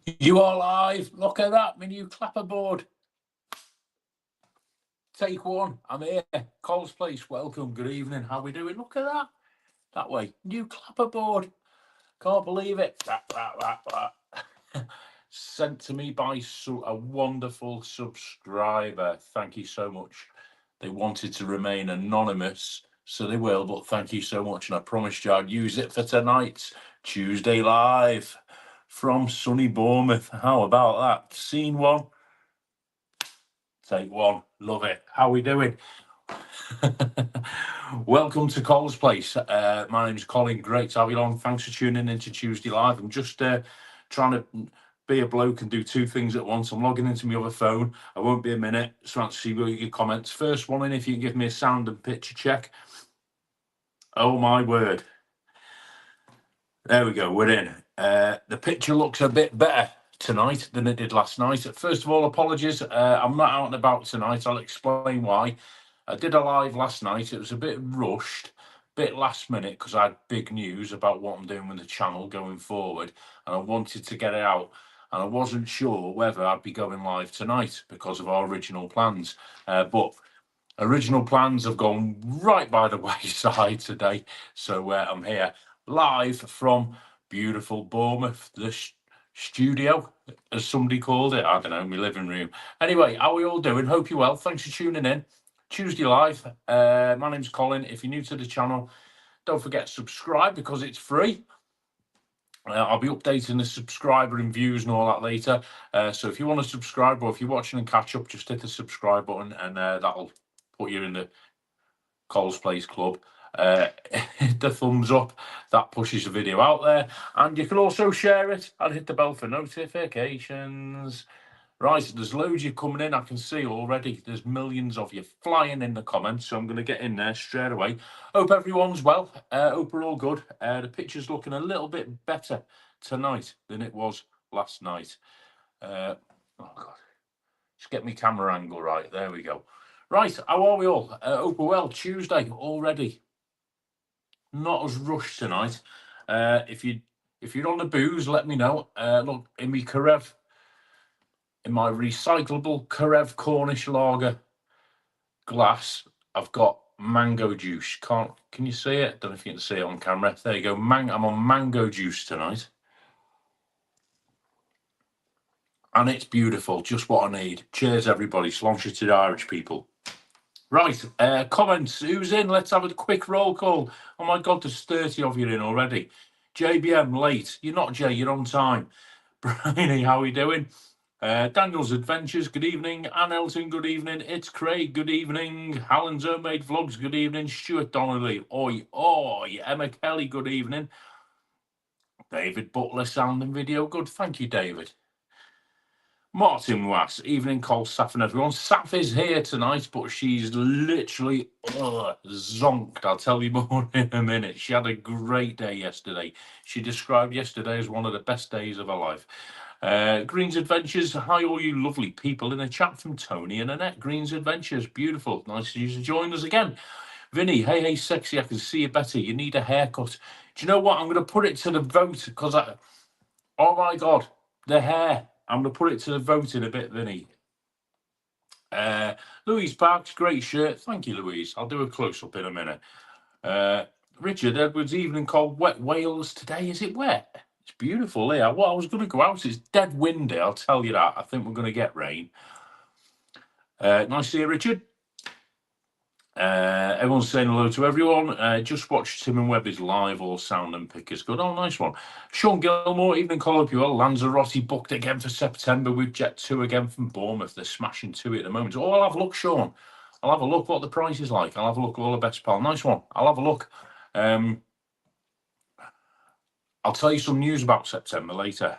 You are live. Look at that, my new clapperboard. Take one. I'm here. Cole's Place. Welcome. Good evening. How we doing? Look at that. That way. New clapperboard. Can't believe it. Sent to me by a wonderful subscriber. Thank you so much. They wanted to remain anonymous, so they will, but thank you so much. And I promised you I'd use it for tonight's Tuesday Live from sunny Bournemouth. How about that? Scene one. Take one. Love it. How we doing? Welcome to Cole's Place. My name's Colin. Great to have you on. Thanks for tuning in to Tuesday Live. I'm just trying to be a bloke and do two things at once. I'm logging into my other phone. I won't be a minute. Just want to see your comments. First one in, if you can give me a sound and picture check. Oh my word. There we go. We're in. The picture looks a bit better tonight than it did last night. First of all, apologies. I'm not out and about tonight. I'll explain why. I did a live last night. It was a bit rushed, bit last minute, because I had big news about what I'm doing with the channel going forward, and I wanted to get it out. And I wasn't sure whether I'd be going live tonight because of our original plans. But original plans have gone right by the wayside today. So I'm here live from beautiful Bournemouth, the studio, as somebody called it. I don't know, my living room. Anyway, how are we all doing? Hope you're well. Thanks for tuning in. Tuesday Live. My name's Colin. If you're new to the channel, don't forget to subscribe because it's free. I'll be updating the subscriber and views and all that later. So if you want to subscribe, or if you're watching and catch up, just hit the subscribe button and that'll put you in the Cole's Place Club. Hit the thumbs up, that pushes the video out there, and you can also share it and hit the bell for notifications. Right, there's loads of you coming in. I can see already there's millions of you flying in the comments, so I'm going to get in there straight away. Hope everyone's well. Hope we're all good. The picture's looking a little bit better tonight than it was last night. Oh God, just get my camera angle right. There we go. Right, how are we all? Hope we're well. Tuesday already. Not as rushed tonight. If you're on the booze, let me know. Look, in my Karev, in my recyclable Karev Cornish lager glass, I've got mango juice. Can you see it? Don't know if you can see it on camera. There you go. I'm on mango juice tonight. And it's beautiful. Just what I need. Cheers, everybody. Sláinte to the Irish people. Right, comments. Who's in? Let's have a quick roll call. Oh my God, there's 30 of you in already. JBM, late. You're not, Jay. You're on time. Bryony, how are we doing? Daniel's Adventures, good evening. Ann Elton, good evening. It's Craig, good evening. Alan's Homemade Vlogs, good evening. Stuart Donnelly, oi, oi. Emma Kelly, good evening. David Butler, sound and video, good. Thank you, David. Martin Was, evening, Cole, Saf and everyone. Saf is here tonight, but she's literally zonked. I'll tell you more in a minute. She had a great day yesterday. She described yesterday as one of the best days of her life. Green's Adventures, hi all you lovely people in a chat from Tony and Annette. Green's Adventures, beautiful. Nice of you to join us again. Vinny, hey, sexy, I can see you better. You need a haircut. Do you know what? I'm going to put it to the vote because oh my God, the hair. I'm going to put it to the vote in a bit, Vinny. Louise Parks, great shirt. Thank you, Louise. I'll do a close-up in a minute. Richard Edwards, evening cold, wet Wales today. Is it wet? It's beautiful here. Well, I was going to go out. It's dead windy, I'll tell you that. I think we're going to get rain. Nice to see you, Richard. Everyone's saying hello to everyone. Just watched Tim and Webby's live, all sound and pickers good. Oh, nice one. Sean Gilmore, evening call up you all. Lanzarote booked again for September with Jet 2 again from Bournemouth. They're smashing 2 at the moment. Oh, I'll have a look, Sean. I'll have a look what the price is like. I'll have a look at all the best pal. Nice one. I'll have a look. I'll tell you some news about September later.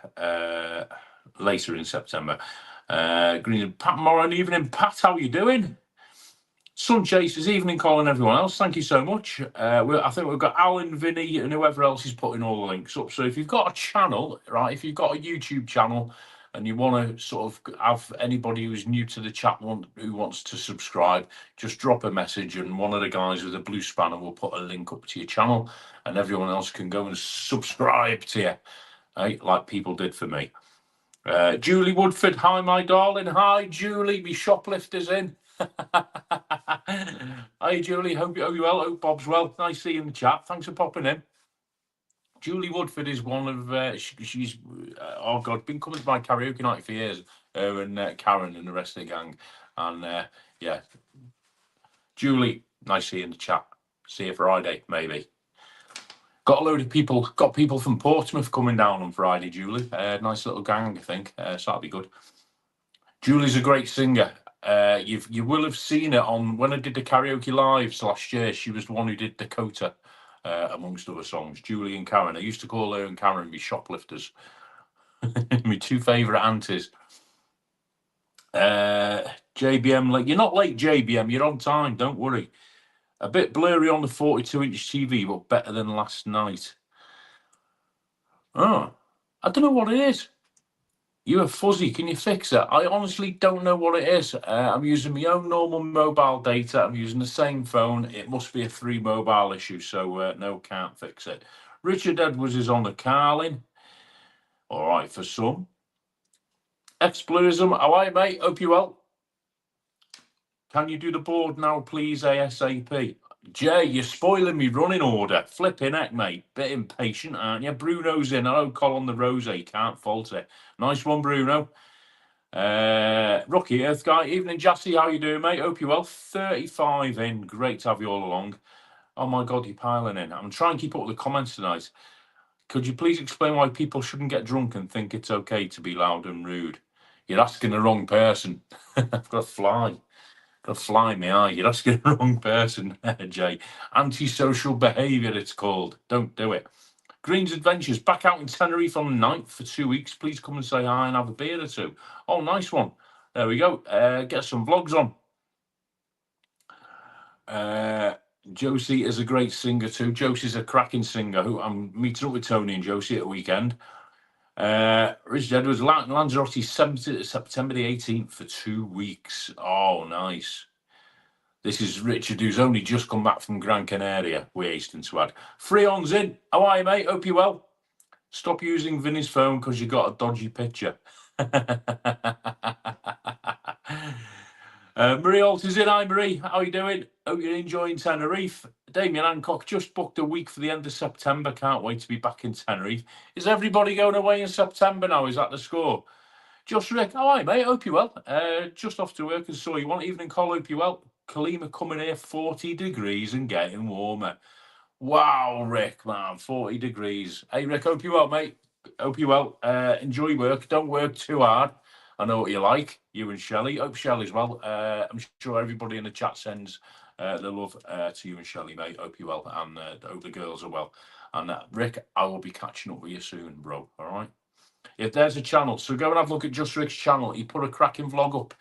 Later in September. Green Pat Moran, evening. Pat, how are you doing? Sun Chasers, evening, Colin, everyone else. Thank you so much. I think we've got Alan, Vinny, and whoever else is putting all the links up. So if you've got a channel, right, if you've got a YouTube channel and you want to sort of have anybody who's new to the chat who wants to subscribe, just drop a message and one of the guys with a blue spanner will put a link up to your channel and everyone else can go and subscribe to you, right, like people did for me. Julie Woodford, hi, my darling. Hi, Julie. Me shoplifters in. Hi, Julie. Hope you're well. Hope Bob's well. Nice to see you in the chat. Thanks for popping in. Julie Woodford is one of she's oh god, been coming to my karaoke night for years. Her and Karen and the rest of the gang, and yeah, Julie, nice to see you in the chat. See you Friday, maybe. Got a load of people. Got people from Portsmouth coming down on Friday. Julie, nice little gang, I think. So that'll be good. Julie's a great singer. You will have seen her on when I did the karaoke lives last year. She was the one who did Dakota, amongst other songs. Julie and Karen. I used to call her and Karen me shoplifters. My two favourite aunties. JBM, like you're not late, JBM. You're on time. Don't worry. A bit blurry on the 42-inch TV, but better than last night. Oh, I don't know what it is. You are fuzzy. Can you fix it? I honestly don't know what it is. I'm using my own normal mobile data. I'm using the same phone. It must be a free mobile issue, so no, can't fix it. Richard Edwards is on the Carlin. All right, for some. Explorism, how are you, mate? Hope you're well. Can you do the board now, please, ASAP? Jay, you're spoiling me running order. Flipping heck, mate. Bit impatient, aren't you? Bruno's in. Hello, Colin the Rose. Can't fault it. Nice one, Bruno. Rocky Earth Guy. Evening, Jassy. How you doing, mate? Hope you're well. 35 in. Great to have you all along. Oh, my God, you're piling in. I'm trying to keep up with the comments tonight. Could you please explain why people shouldn't get drunk and think it's okay to be loud and rude? You're asking the wrong person. I've got a fly. Got a fly in my eye. You're asking the wrong person, Jay. Antisocial behaviour, it's called. Don't do it. Green's Adventures, back out in Tenerife on the 9th for 2 weeks. Please come and say hi and have a beer or two. Oh, nice one. There we go. Get some vlogs on. Josie is a great singer too. Josie's a cracking singer. Who I'm meeting up with Tony and Josie at the weekend. Richard Edwards, Lanzarote, September the 18th for 2 weeks. Oh, nice. This is Richard, who's only just come back from Gran Canaria. We hasten to add. Freon's in. How are you, mate? Hope you're well. Stop using Vinny's phone because you got a dodgy picture. Marie Alt is in. Hi, Marie. How are you doing? Hope you're enjoying Tenerife. Damien Hancock just booked a week for the end of September. Can't wait to be back in Tenerife. Is everybody going away in September now? Is that the score? Just Rick. How are you, mate? Hope you're well. Just off to work and saw you one. Evening, Col. Hope you're well. Kalima coming here, 40 degrees and getting warmer. Wow, Rick, man, 40 degrees. Hey, Rick, hope you're well, mate. Hope you're well. Enjoy work. Don't work too hard. I know what you like, you and Shelley. Hope Shelley's well. I'm sure everybody in the chat sends the love to you and Shelley, mate. Hope you're well, and hope the girls are well. And Rick, I will be catching up with you soon, bro. All right? If there's a channel, so go and have a look at Just Rick's channel. He put a cracking vlog up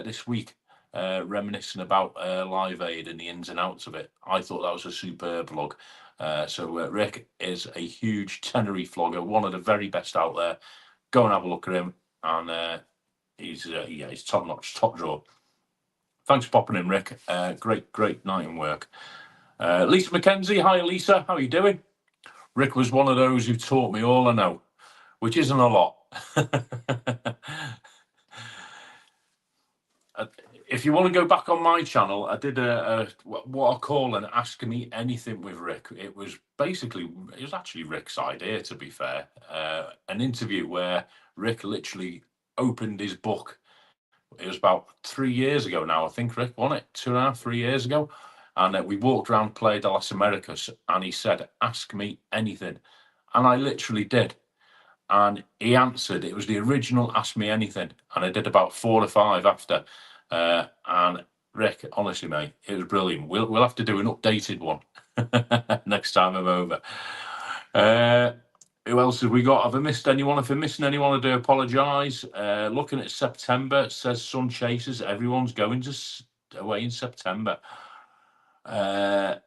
this week, reminiscing about Live Aid and the ins and outs of it. I thought that was a superb vlog. So Rick is a huge Tenerife vlogger, one of the very best out there. Go and have a look at him, and he's top notch, top draw. Thanks for popping in, Rick. Great night in work. Lisa McKenzie, hi Lisa, how are you doing? Rick was one of those who taught me all I know, which isn't a lot. If you want to go back on my channel, I did what I call an Ask Me Anything with Rick. It was actually Rick's idea, to be fair. An interview where Rick literally opened his book. It was about 3 years ago now, I think, Rick, wasn't it? 2.5, 3 years ago. And we walked around Playa de las Americas, and he said, ask me anything. And I literally did. And he answered. It was the original Ask Me Anything. And I did about 4 or 5 after. And Rick, honestly, mate, it was brilliant. We'll have to do an updated one next time I'm over. Who else have we got? Have I missed anyone? If I'm missing anyone, I do apologise. Looking at September, it says Sun Chasers. Everyone's going away in September. Have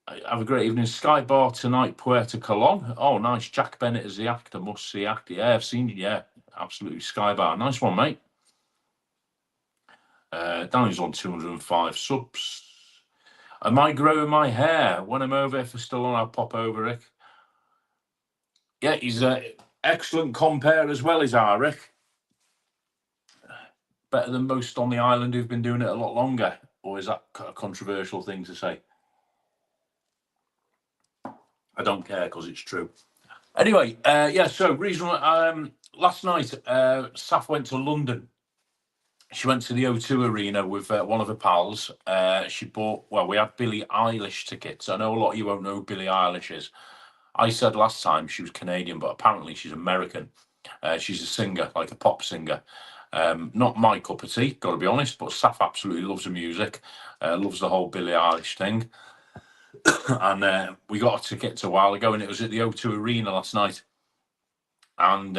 a great evening. Sky Bar tonight, Puerto Colon. Oh, nice. Jack Bennett is the actor. Must see actor. Yeah, I've seen it. Yeah, absolutely. Sky Bar. Nice one, mate. Danny's on 205 subs. Am I growing my hair? When I'm over, if I'm still on, I'll pop over, Rick. Yeah, he's Excellent compare as well, is our Rick. Better than most on the island who've been doing it a lot longer, or is that a controversial thing to say? I don't care because it's true. Anyway, yeah. So reason last night, Saf went to London. She went to the O2 Arena with one of her pals. She bought. Well, we had Billie Eilish tickets. I know a lot of you won't know who Billie Eilish is. I said last time she was Canadian, but apparently she's American. She's a singer, like a pop singer. Not my cup of tea, got to be honest, but Saf absolutely loves her music, loves the whole Billie Eilish thing. And we got a ticket a while ago, and it was at the O2 Arena last night. And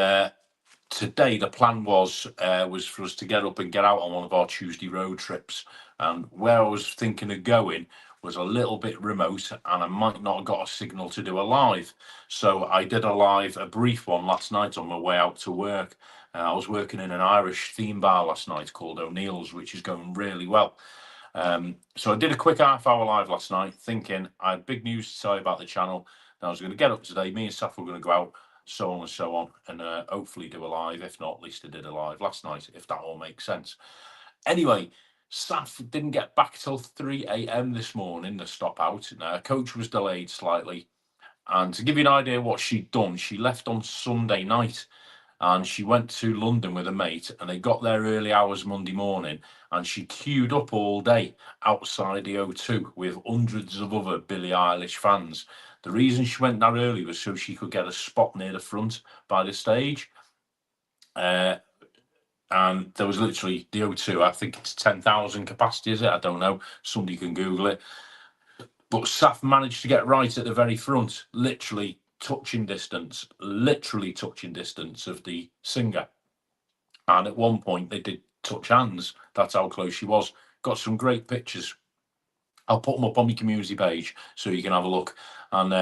today the plan was for us to get up and get out on one of our Tuesday road trips. And where I was thinking of going was a little bit remote, and I might not have got a signal to do a live. So I did a brief one last night on my way out to work. I was working in an Irish theme bar last night called O'Neill's, which is going really well. So I did a quick half-hour live last night, thinking I had big news to tell you about the channel. And I was going to get up today. Me and Saf were going to go out, so on and so on, and hopefully do a live. If not, at least I did a live last night, if that all makes sense. Anyway, Saf didn't get back till 3 a.m. this morning, the stop out. Now, coach was delayed slightly. And to give you an idea what she'd done, she left on Sunday night and she went to London with a mate, and they got there early hours Monday morning, and she queued up all day outside the O2 with hundreds of other Billie Eilish fans. The reason she went that early was so she could get a spot near the front by the stage. And there was literally the O2, I think it's 10,000 capacity, is it? I don't know. Somebody can Google it. But Saf managed to get right at the very front, literally touching distance of the singer. And at one point they did touch hands. That's how close she was. Got some great pictures. I'll put them up on my community page so you can have a look. And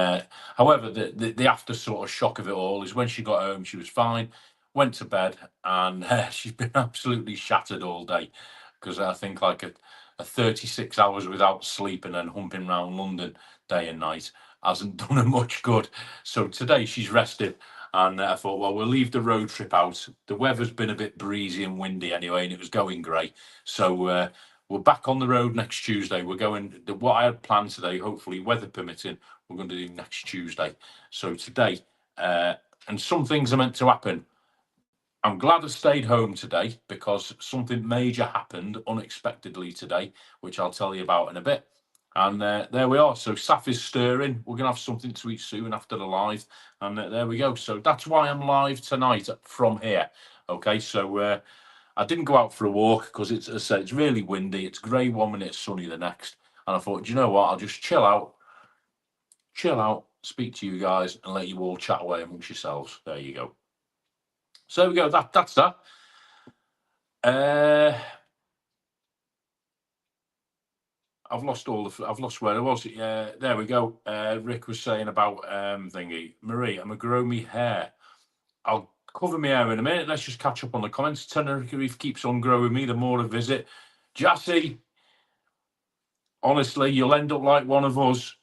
however, the after sort of shock of it all is when she got home, she was fine, went to bed, and she's been absolutely shattered all day, because I think like a 36 hours without sleep and then humping around London day and night hasn't done her much good. So today she's rested, and I thought, well, we'll leave the road trip out. The weather's been a bit breezy and windy anyway, and it was going great. So we're back on the road next Tuesday. We're going, what I had planned today, hopefully weather permitting, we're going to do next Tuesday. So today, and some things are meant to happen. I'm glad I stayed home today because something major happened unexpectedly today, which I'll tell you about in a bit. And there we are. So Saf is stirring. We're going to have something to eat soon after the live. And there we go. So that's why I'm live tonight from here. Okay, so I didn't go out for a walk because it's, as I said, it's really windy. It's grey one minute, it's sunny the next. And I thought, do you know what? I'll just chill out, speak to you guys, and let you all chat away amongst yourselves. There you go. So there we go. That's that. I've lost where I was. There we go. Rick was saying about thingy. Marie, I'm gonna grow me hair. I'll cover my hair in a minute. Let's just catch up on the comments. Tenerife keeps on growing me the more I visit. Jassy, honestly, you'll end up like one of us.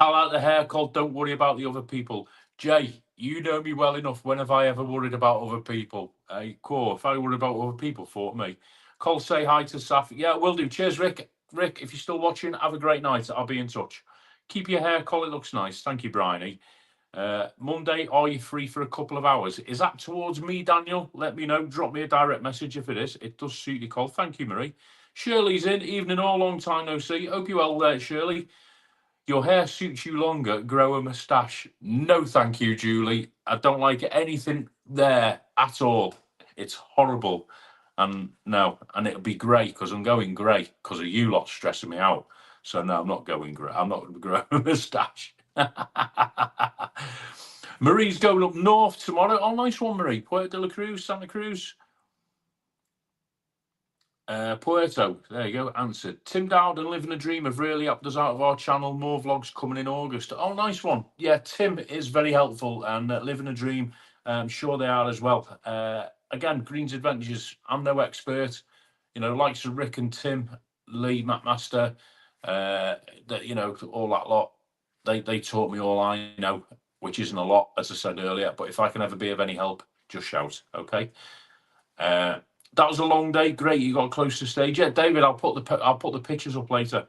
I like the hair called Don't Worry About the Other People. Jay, you know me well enough. When have I ever worried about other people? Hey, cool. If I worried about other people, for me. Cole, say hi to Saf. Yeah, will do. Cheers, Rick. Rick, if you're still watching, have a great night. I'll be in touch. Keep your hair, Cole. It looks nice. Thank you, Bryony. Monday, are you free for a couple of hours? Is that towards me, Daniel? Let me know. Drop me a direct message if it is. It does suit you, Cole. Thank you, Marie. Shirley's in. Evening all, long time no see. Hope you're well there, Shirley. Your hair suits you longer. Grow a moustache. No, thank you, Julie. I don't like anything there at all. It's horrible. And no, and it'll be grey because I'm going grey because of you lot stressing me out. So no, I'm not going grey. I'm not going to grow a moustache. Marie's going up north tomorrow. Oh, nice one, Marie. Puerto de la Cruz, Santa Cruz. Puerto, there you go, answered. Tim Dowden, Living a Dream, have really upped us out of our channel. More vlogs coming in August. Oh, nice one. Yeah, Tim is very helpful, and Living a Dream, I'm sure they are as well. Again, Green's Adventures, I'm no expert. You know, likes of Rick and Tim, Lee, Matt Master, that, you know, all that lot. They taught me all I know, which isn't a lot, as I said earlier. But if I can ever be of any help, just shout. Okay. That was a long day. Great, you got close to stage. Yeah, David, I'll put the pictures up later.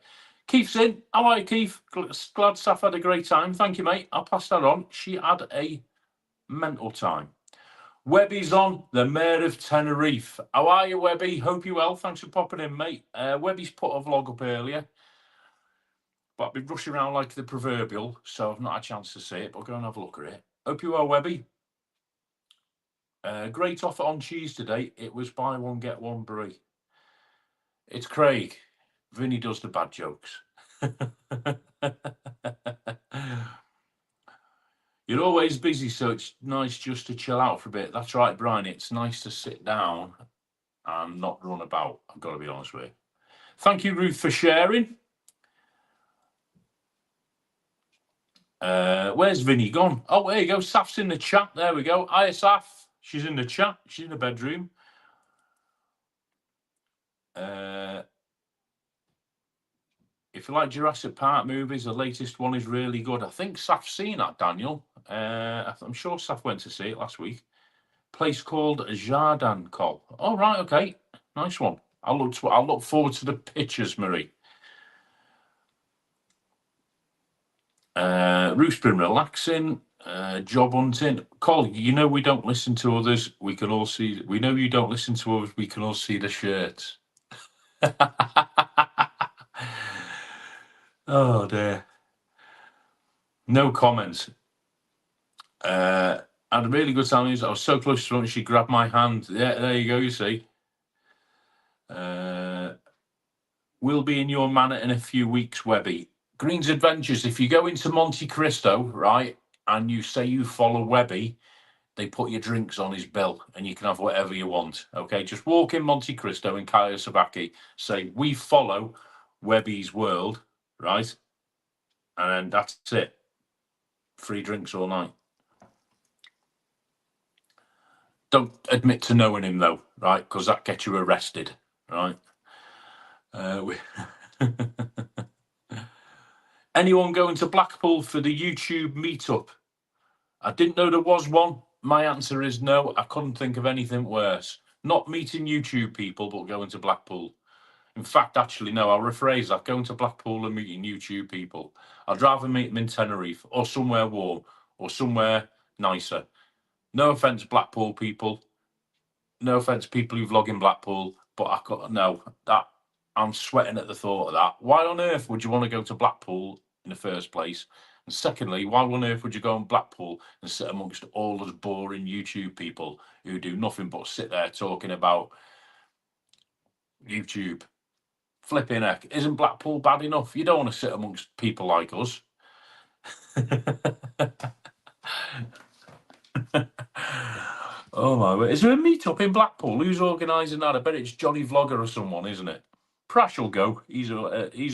Keith's in. How are you, Keith? Glad staff had a great time. Thank you, mate. I'll pass that on. She had a mental time. Webby's on, the Mayor of Tenerife. How are you, Webby? Hope you're well. Thanks for popping in, mate. Webby's put a vlog up earlier, but I've been rushing around like the proverbial, so I've not had a chance to see it, but go and have a look at it. Hope you're well, Webby. Great offer on cheese today. It was buy one, get one brie. It's Craig. Vinny does the bad jokes. You're always busy, so it's nice just to chill out for a bit. That's right, Brian. It's nice to sit down and not run about. I've got to be honest with you. Thank you, Ruth, for sharing. Where's Vinny gone? Oh, there you go. Saf's in the chat. There we go. Hiya, Saf. She's in the chat. She's in the bedroom. If you like Jurassic Park movies, the latest one is really good. I think Saf's seen that, Daniel. I'm sure Saf went to see it last week. Place called Jardin Col. Oh, right, okay. Nice one. I'll look forward to the pictures, Marie. Ruth's been relaxing. Job hunting. Col, you know we don't listen to others. We can all see. We know you don't listen to others. We can all see the shirts. Oh dear. No comments. I had a really good time. I was so close to her and she grabbed my hand. Yeah, there you go, you see. We'll be in your manor in a few weeks, Webby. Green's Adventures, if you go into Monte Cristo, right, and you say you follow Webby, they put your drinks on his bill and you can have whatever you want. Okay, just walk in Monte Cristo in Cayo Sabaki, say, we follow Webby's World, right? And that's it. Free drinks all night. Don't admit to knowing him, though, right? Because that gets you arrested, right? Anyone going to Blackpool for the YouTube meetup? I didn't know there was one. My answer is no. I couldn't think of anything worse. Not meeting YouTube people, but going to Blackpool. In fact, actually, no, I'll rephrase that. Going to Blackpool and meeting YouTube people. I'd rather meet them in Tenerife or somewhere warm or somewhere nicer. No offence, Blackpool people. No offence, people who vlog in Blackpool, but I got no. That I'm sweating at the thought of that. Why on earth would you want to go to Blackpool in the first place? And secondly, why on earth would you go in Blackpool and sit amongst all those boring YouTube people who do nothing but sit there talking about YouTube? Flipping heck, isn't Blackpool bad enough? You don't want to sit amongst people like us. Oh my word. Is there a meet-up in Blackpool? Who's organising that? I bet it's Johnny Vlogger or someone, isn't it? Prash will go. He's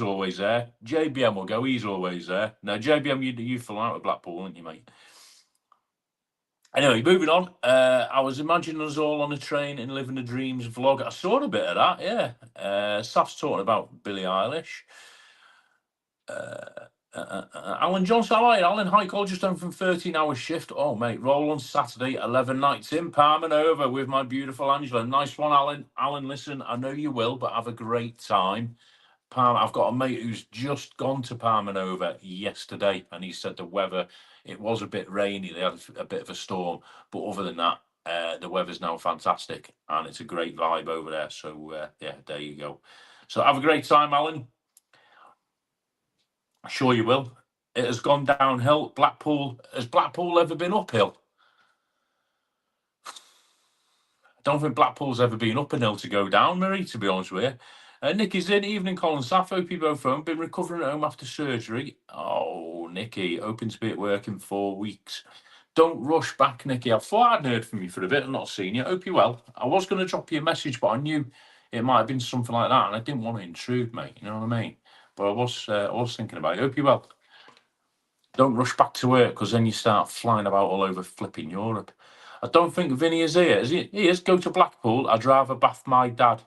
always there. JBM will go. He's always there. Now, JBM, you fell out of Blackpool, aren't you, mate? Anyway, moving on. I was imagining us all on a train in Living the Dreams vlog. I saw a bit of that, yeah. Saf's talking about Billie Eilish. Alan Johnson, all right, Alan, hi, call just home from 13-hour shift. Oh, mate, roll on Saturday, 11 nights in Palm and over with my beautiful Angela. Nice one, Alan. Alan, listen, I know you will, but have a great time. Palm, I've got a mate who's just gone to Palm and over yesterday, and he said the weather, it was a bit rainy. They had a bit of a storm, but other than that, the weather's now fantastic, and it's a great vibe over there. So, yeah, there you go. So have a great time, Alan. Sure you will. It has gone downhill. Has Blackpool ever been uphill? I don't think Blackpool's ever been up a hill to go down, Marie, to be honest with you. Nicky's in. Evening, Colin Saff. Hope you both home. Been recovering at home after surgery. Oh, Nicky, hoping to be at work in 4 weeks. Don't rush back, Nicky. I thought I'd heard from you for a bit and not seen you. Hope you're well. I was going to drop you a message, but I knew it might have been something like that, and I didn't want to intrude, mate. You know what I mean? But I was thinking about it. Hope you're well. Don't rush back to work, because then you start flying about all over flipping Europe. I don't think Vinny is here. Is he? He is. Go to Blackpool. I'd rather bath my dad.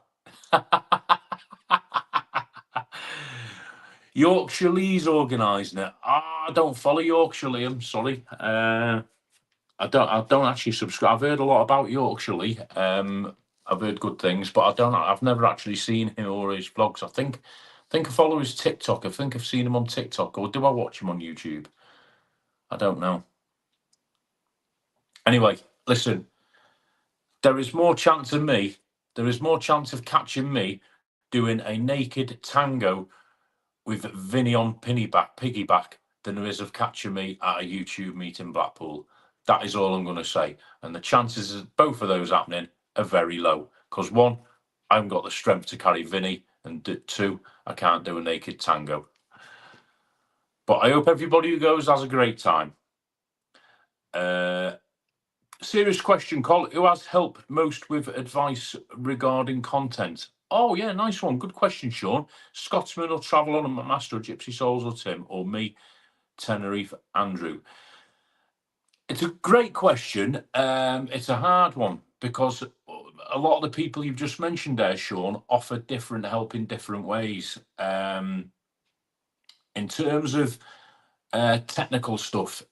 Yorkshire Lee's organising it. I don't follow Yorkshire Liam. Sorry. I don't actually subscribe. I've heard a lot about Yorkshire Lee. I've heard good things, but I've never actually seen him or his vlogs. I think I follow his TikTok. I think I've seen him on TikTok, or do I watch him on YouTube? I don't know. Anyway, listen. There is more chance of me. There is more chance of catching me doing a naked tango with Vinny on piggyback than there is of catching me at a YouTube meet in Blackpool. That is all I'm going to say. And the chances of both of those happening are very low. Because one, I haven't got the strength to carry Vinny, and two, I can't do a naked tango. But I hope everybody who goes has a great time. Serious question, Col. Who has helped most with advice regarding content? Oh, yeah, nice one. Good question, Sean. Scotsman or Travel on, a Master of Gypsy Souls or Tim, or me, Tenerife, Andrew? It's a great question. It's a hard one because a lot of the people you've just mentioned there, Sean, offer different help in different ways. In terms of technical stuff,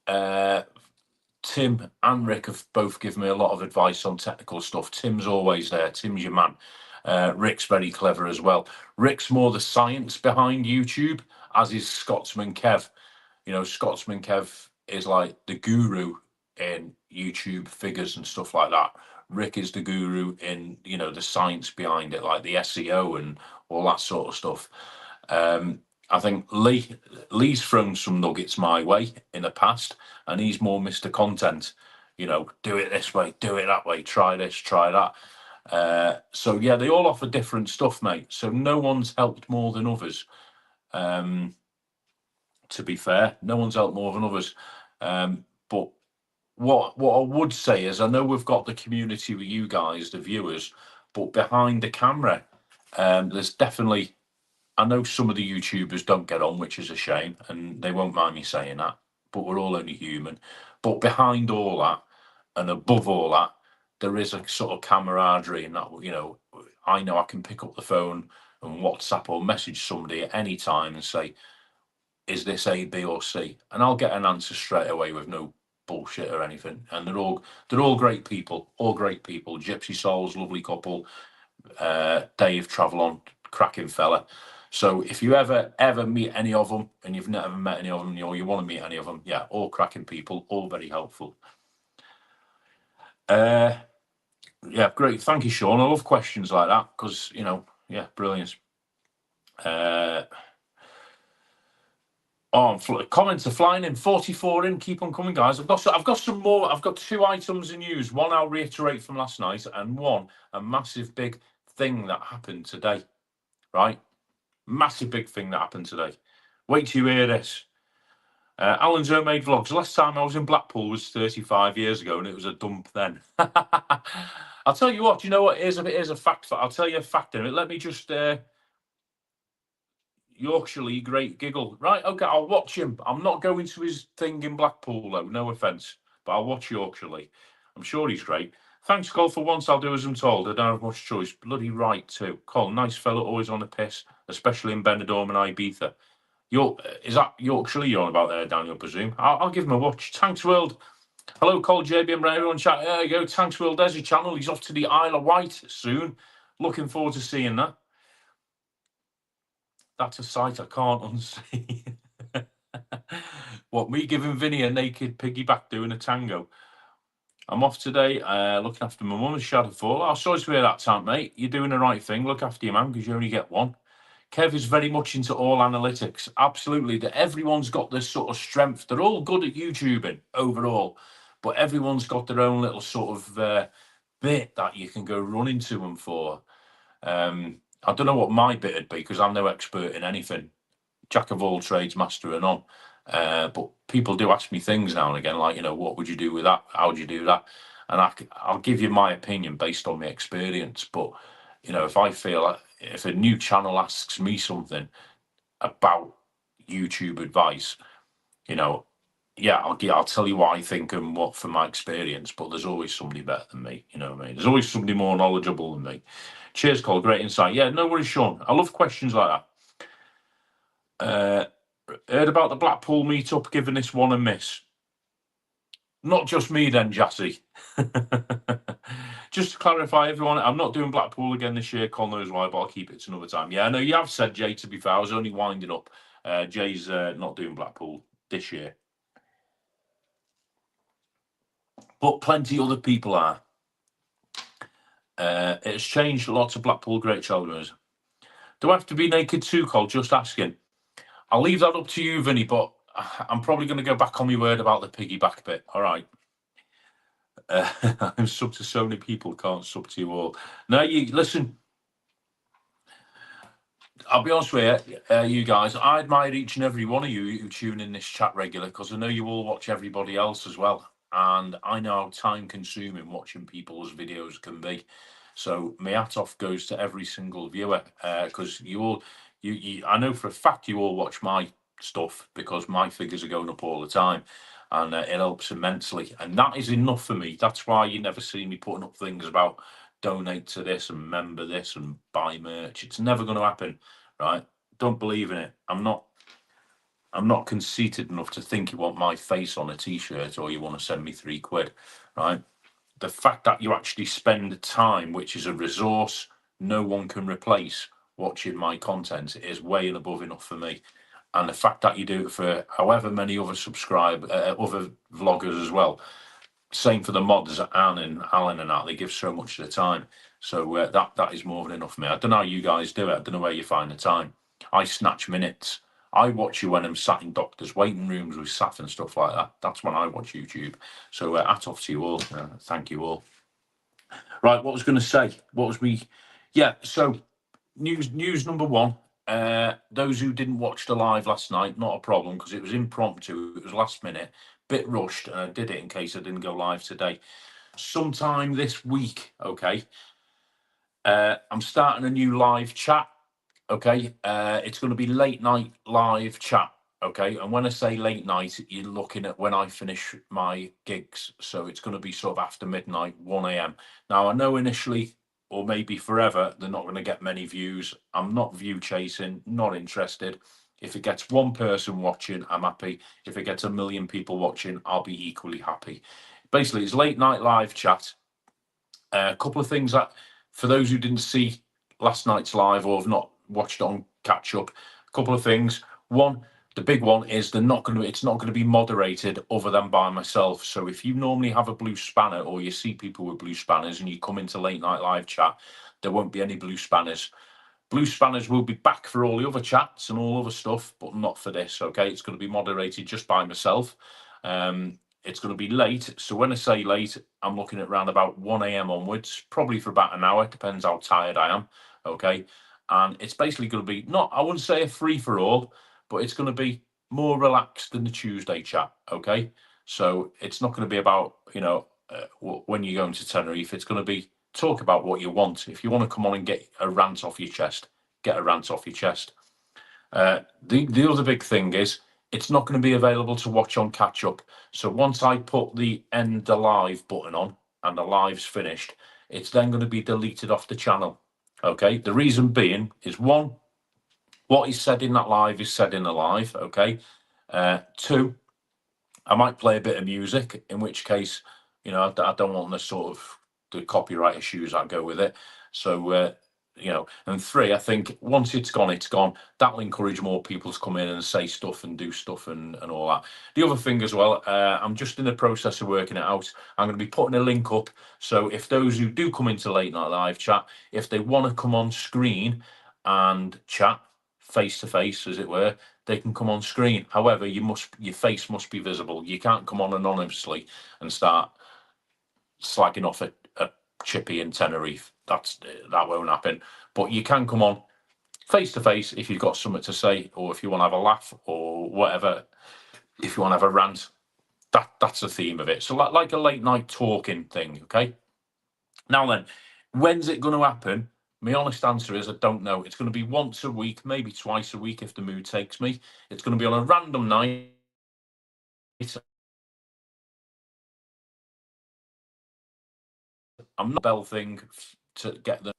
Tim and Rick have both given me a lot of advice on technical stuff. Tim's always there. Tim's your man. Rick's very clever as well. Rick's more the science behind YouTube, as is Scotsman Kev. You know, Scotsman Kev is like the guru in YouTube figures and stuff like that. Rick is the guru in, you know, the science behind it, like the SEO and all that sort of stuff. I think Lee's thrown some nuggets my way in the past, and he's more Mr. Content. You know, do it this way, do it that way, try this, try that. So yeah, they all offer different stuff, mate. So no one's helped more than others. To be fair, no one's helped more than others. But what I would say is, I know we've got the community with you guys, the viewers, but behind the camera, there's definitely. I know some of the YouTubers don't get on, which is a shame, and they won't mind me saying that, but we're all only human. But behind all that, and above all that, there is a sort of camaraderie, and that, you know I can pick up the phone and WhatsApp or message somebody at any time and say, is this A, B, or C? And I'll get an answer straight away with no bullshit or anything. And they're all great people, Gypsy Souls, lovely couple. Dave Travelon, cracking fella. So if you ever meet any of them, and you've never met any of them, or you want to meet any of them, yeah, all cracking people, all very helpful. Yeah, great. Thank you, Sean. I love questions like that because, yeah, brilliant. Comments are flying in. 44 in. Keep on coming, guys. I've got some more. I've got 2 items of news. One I'll reiterate from last night, and one a massive big thing that happened today. Right, massive big thing that happened today. Wait till you hear this. Alan's Homemade Vlogs. Last time I was in Blackpool was 35 years ago, and it was a dump then. I'll tell you what. You know what? Here's a fact. I'll tell you a fact in it. Let me just. Yorkshire Lee, great giggle. Right, okay, I'll watch him. I'm not going to his thing in Blackpool, though, no offence, but I'll watch Yorkshire Lee. I'm sure he's great. Thanks, Col, for once I'll do as I'm told. I don't have much choice. Bloody right, too. Col, nice fella, always on the piss, especially in Benidorm and Ibiza. Is that Yorkshire Lee you're on about there, Daniel, I presume? I'll give him a watch. Tanks World. Hello, Col, JB, and everyone chat. There you go, Tanks World, there's your channel. He's off to the Isle of Wight soon. Looking forward to seeing that. That's a sight I can't unsee. What, me giving Vinny a naked piggyback doing a tango? I'm off today, looking after my mum and Shadow Fall. Oh, sorry to hear that, Tant, mate. You're doing the right thing. Look after your man, because you only get one. Kev is very much into all analytics. Absolutely. That everyone's got this sort of strength. They're all good at YouTubing overall, but everyone's got their own little sort of bit that you can go running to them for. I don't know what my bit would be, because I'm no expert in anything. Jack of all trades, master of none. But people do ask me things now and again, like, what would you do with that? How would you do that? And I'll give you my opinion based on my experience. But, if I feel like, if a new channel asks me something about YouTube advice, yeah, I'll tell you what I think and what from my experience, but there's always somebody better than me, you know what I mean? There's always somebody more knowledgeable than me. Cheers, Cole, great insight. Yeah, no worries, Sean. I love questions like that. Heard about the Blackpool meet-up, giving this one a miss. Not just me then, Jassy. Just to clarify, everyone, I'm not doing Blackpool again this year. Con knows why, but I'll keep it to another time. Yeah, I know you have said, Jay, to be fair. I was only winding up. Jay's not doing Blackpool this year. But plenty other people are. It's changed lots of Blackpool great children's. Do I have to be naked too, Cole? Just asking. I'll leave that up to you, Vinny, but I'm probably going to go back on my word about the piggyback bit. All right. I'm sub to so many people, can't sub to you all. No, you listen. I'll be honest with you, you guys. I admire each and every one of you who tune in this chat regular, because I know you all watch everybody else as well, and I know how time-consuming watching people's videos can be. So my hat off goes to every single viewer, because you all, I know for a fact you all watch my stuff, because my figures are going up all the time, and it helps immensely, and that is enough for me. That's why you never see me putting up things about donate to this and member this and buy merch. It's never going to happen, right? Don't believe in it. I'm not conceited enough to think you want my face on a t-shirt or you want to send me £3, right? The fact that you actually spend time, which is a resource no one can replace, watching my content is way and above enough for me. And the fact that you do it for however many other other vloggers as well. Same for the mods, Anne and Alan and that. They give so much of the time. So that is more than enough for me. I don't know how you guys do it. I don't know where you find the time. I snatch minutes. I watch you when I'm sat in doctors' waiting rooms with Saf and stuff like that. That's when I watch YouTube. So hat off to you all. Thank you all. Right, what was going to say? What was me? Yeah, so news number one. Those who didn't watch the live last night, not a problem, because it was impromptu. It was last minute, bit rushed, and I did it in case I didn't go live today. Sometime this week, okay. I'm starting a new live chat. Okay, it's going to be late night live chat. Okay, and when I say late night, you're looking at when I finish my gigs. So it's going to be sort of after midnight, 1 a.m. Now, I know initially, or maybe forever, they're not going to get many views. I'm not view chasing, not interested. If it gets one person watching, I'm happy. If it gets 1 million people watching, I'll be equally happy. Basically, it's late night live chat. A couple of things that, for those who didn't see last night's live or have not watched it on catch up, a couple of things. One, the big one is it's not going to be moderated other than by myself. So if you normally have a blue spanner or you see people with blue spanners and you come into late night live chat, there won't be any blue spanners. Blue spanners will be back for all the other chats and all other stuff, but not for this. Okay, it's going to be moderated just by myself. It's going to be late. So when I say late, I'm looking at around about 1 a.m. onwards, probably for about an hour. Depends how tired I am. Okay. And it's basically going to be I wouldn't say a free for all, but it's going to be more relaxed than the Tuesday chat. Okay. So it's not going to be about, when you're going to Tenerife, it's going to be talk about what you want. If you want to come on and get a rant off your chest, get a rant off your chest. The other big thing is it's not going to be available to watch on catch up. So once I put the end the live button on and the live's finished, it's then going to be deleted off the channel. Okay. The reason being is, one, what is said in that live is said in the live. Okay. Two, I might play a bit of music, in which case, I don't want the copyright issues that go with it. So, and three, I think once it's gone, it's gone. That'll encourage more people to come in and say stuff and do stuff and all that. The other thing as well, I'm just in the process of working it out. I'm going to be putting a link up. So if those who do come into late night live chat, if they want to come on screen and chat face to face, as it were, they can come on screen. However, your face must be visible. You can't come on anonymously and start slagging off a chippy in Tenerife. That won't happen. But you can come on face to face if you've got something to say, or if you want to have a laugh or whatever. If you want to have a rant, that's the theme of it. So like a late night talking thing. Okay. Now then, when's it going to happen? My honest answer is I don't know. It's going to be once a week, maybe twice a week if the mood takes me. It's going to be on a random night. I'm not bell thing to get the.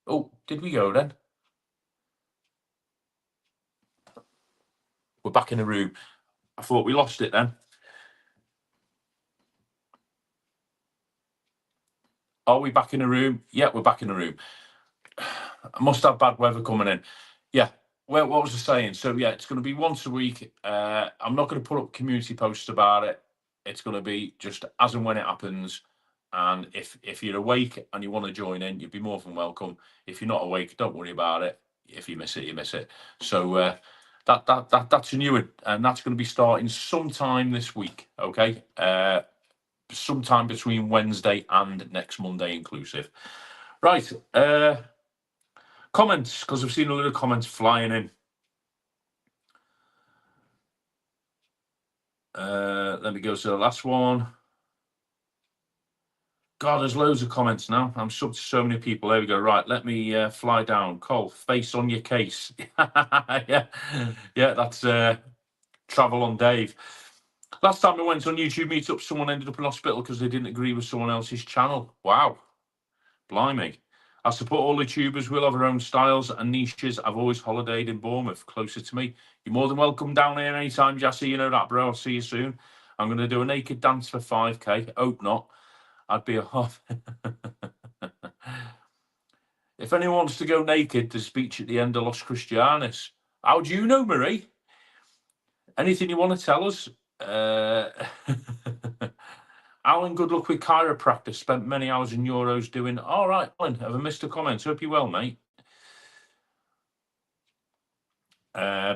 Oh, did we go then? We're back in the room. I thought we lost it then. Are we back in the room? Yeah, we're back in the room. I must have bad weather coming in. Yeah. Well, what was I saying? So yeah, it's going to be once a week. I'm not going to put up community posts about it. It's going to be just as and when it happens. And if you're awake and you want to join in, you'd be more than welcome. If you're not awake, don't worry about it. If you miss it, you miss it. So that's a new one, and that's going to be starting sometime this week. Okay, sometime between Wednesday and next Monday inclusive. Right. Comments, because I've seen a lot of comments flying in. Let me go to the last one. God, there's loads of comments now. I'm subbed to so many people. There we go. Right, let me fly down. Cole, face on your case. Yeah, that's Travel on Dave. Last time I went on YouTube Meetup, someone ended up in hospital because they didn't agree with someone else's channel. Wow. Blimey. I support all the tubers. We'll have our own styles and niches. I've always holidayed in Bournemouth, closer to me. You're more than welcome down here anytime, Jassy. You know that, bro. I'll see you soon. I'm going to do a naked dance for 5k. Hope not. I'd be a half. If anyone wants to go naked to speech at the end of Los Christianes, how do you know, Marie? Anything you want to tell us? Alan, good luck with chiropractor. Spent many hours in Euros doing. All right, Alan, have I missed a comment? Hope you're well, mate.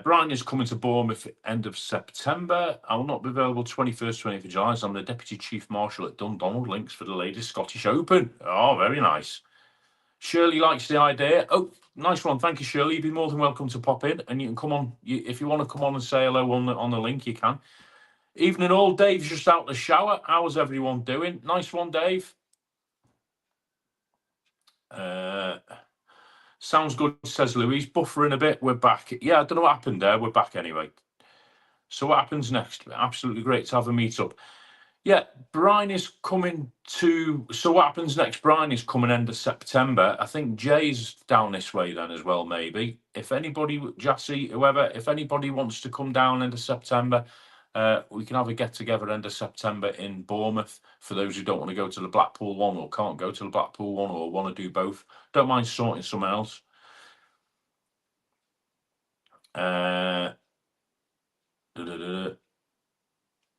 Brian is coming to Bournemouth end of September. I will not be available 21st, 20th of July, as I'm the Deputy Chief Marshal at Dundonald. Links for the Ladies Scottish Open. Oh, very nice. Shirley likes the idea. Oh, nice one. Thank you, Shirley. You'd be more than welcome to pop in, and you can come on. If you want to come on and say hello on the link, you can. Evening all. Dave's just out the shower. How's everyone doing? Nice one, Dave. Sounds good, says Louise. Buffering a bit. We're back. Yeah, I don't know what happened there. We're back anyway. So what happens next? Absolutely great to have a meet-up. Yeah, Brian is coming to. So what happens next? Brian is coming end of September. I think Jay's down this way then as well, maybe. If anybody, Jassy, whoever, if anybody wants to come down end of September, we can have a get-together end of September in Bournemouth. For those who don't want to go to the Blackpool one or can't go to the Blackpool one or want to do both, don't mind sorting someone else.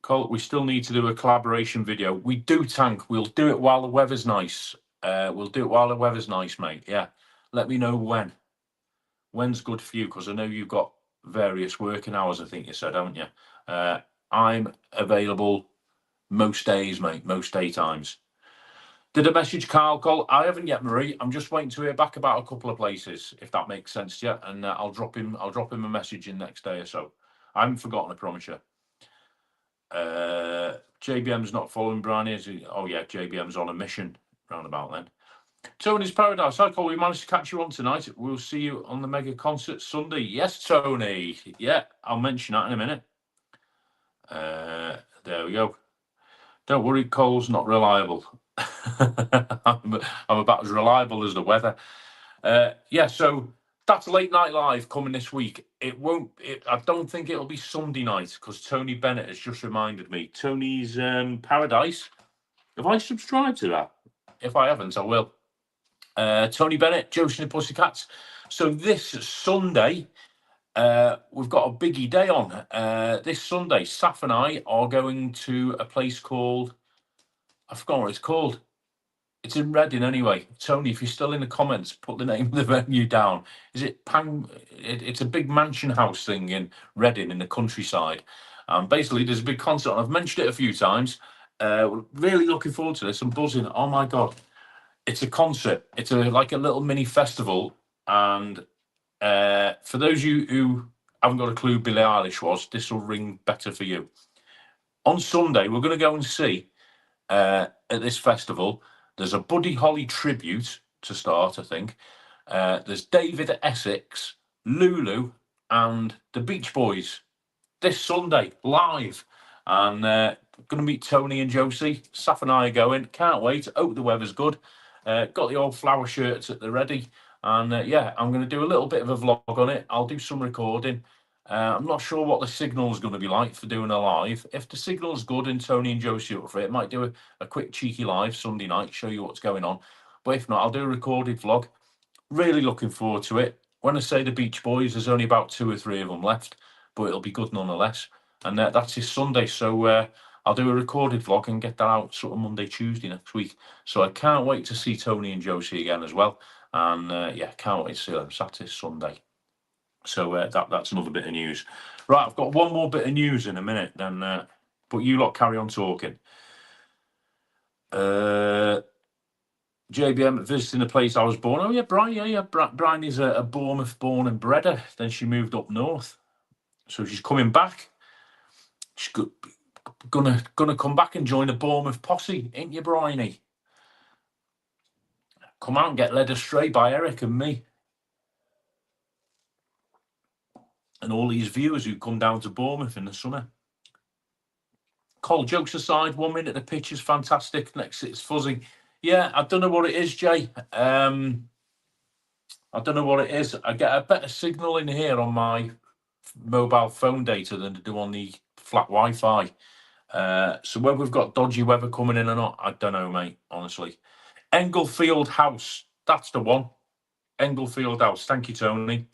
Colt, we still need to do a collaboration video. We do, Tank. We'll do it while the weather's nice. We'll do it while the weather's nice, mate. Yeah. Let me know when. When's good for you? Because I know you've got various working hours, I think you said, haven't you? I'm available most days, mate. Most day times. Did I message Carl, Cole? I haven't yet, Marie. I'm just waiting to hear back about a couple of places, if that makes sense to you. And I'll drop him a message in next day or so. I haven't forgotten, I promise you. JBM's not following Brian, is he? Oh yeah, JBM's on a mission round about then. Tony's Paradise. Hi, Cole. We managed to catch you on tonight. We'll see you on the mega concert Sunday. Yes, Tony. Yeah, I'll mention that in a minute. There we go. Don't worry, Cole's not reliable. I'm about as reliable as the weather. Yeah, so that's Late Night Live coming this week. I don't think it'll be Sunday night because Tony Bennett has just reminded me. Tony's Paradise. Have I subscribed to that? If I haven't, I will. Tony Bennett, Josie and the Pussycats. So this Sunday, we've got a biggie day on. This Sunday, Saf and I are going to a place called, I forgot what it's called. It's in Reading anyway. Tony, if you're still in the comments, put the name of the venue down. Is it Pang? It's a big mansion house thing in Reading in the countryside. Basically, there's a big concert. I've mentioned it a few times. Really looking forward to this. I'm buzzing. Oh my God. It's a concert. It's like a little mini festival. And for those of you who haven't got a clue who Billie Eilish was, this will ring better for you. On Sunday, we're going to go and see at this festival. There's a Buddy Holly tribute to start, I think. There's David Essex, Lulu, and the Beach Boys this Sunday, live. And going to meet Tony and Josie. Saf and I are going. Can't wait. Hope the weather's good. Got the old flower shirts at the ready. And yeah, I'm going to do a little bit of a vlog on it. I'll do some recording. I'm not sure what the signal is going to be like for doing a live. If the signal's good and Tony and Josie up for it, might do a quick cheeky live Sunday night, show you what's going on. But if not, I'll do a recorded vlog. Really looking forward to it. When I say the Beach Boys, there's only about 2 or 3 of them left, but it'll be good nonetheless. And that's his Sunday, so I'll do a recorded vlog and get that out sort of Monday, Tuesday next week. So I can't wait to see Tony and Josie again as well. And yeah, can't wait to see them Saturday, Sunday. So that's another bit of news. Right, I've got one more bit of news in a minute, then. But you lot carry on talking. JBM visiting the place I was born. Oh yeah, Brian. Yeah. Brian is a Bournemouth born and bredder. Then she moved up north, so she's coming back. She's gonna come back and join the Bournemouth posse, ain't you, Bryony? Come out and get led astray by Eric and me. And all these viewers who come down to Bournemouth in the summer. Cole, jokes aside, 1 minute the pitch is fantastic, next it's fuzzy. Yeah, I don't know what it is, Jay. I don't know what it is. I get a better signal in here on my mobile phone data than I do on the flat Wi-Fi. So whether we've got dodgy weather coming in or not, I don't know, mate, honestly. Englefield House, that's the one. Englefield House. Thank you, Tony.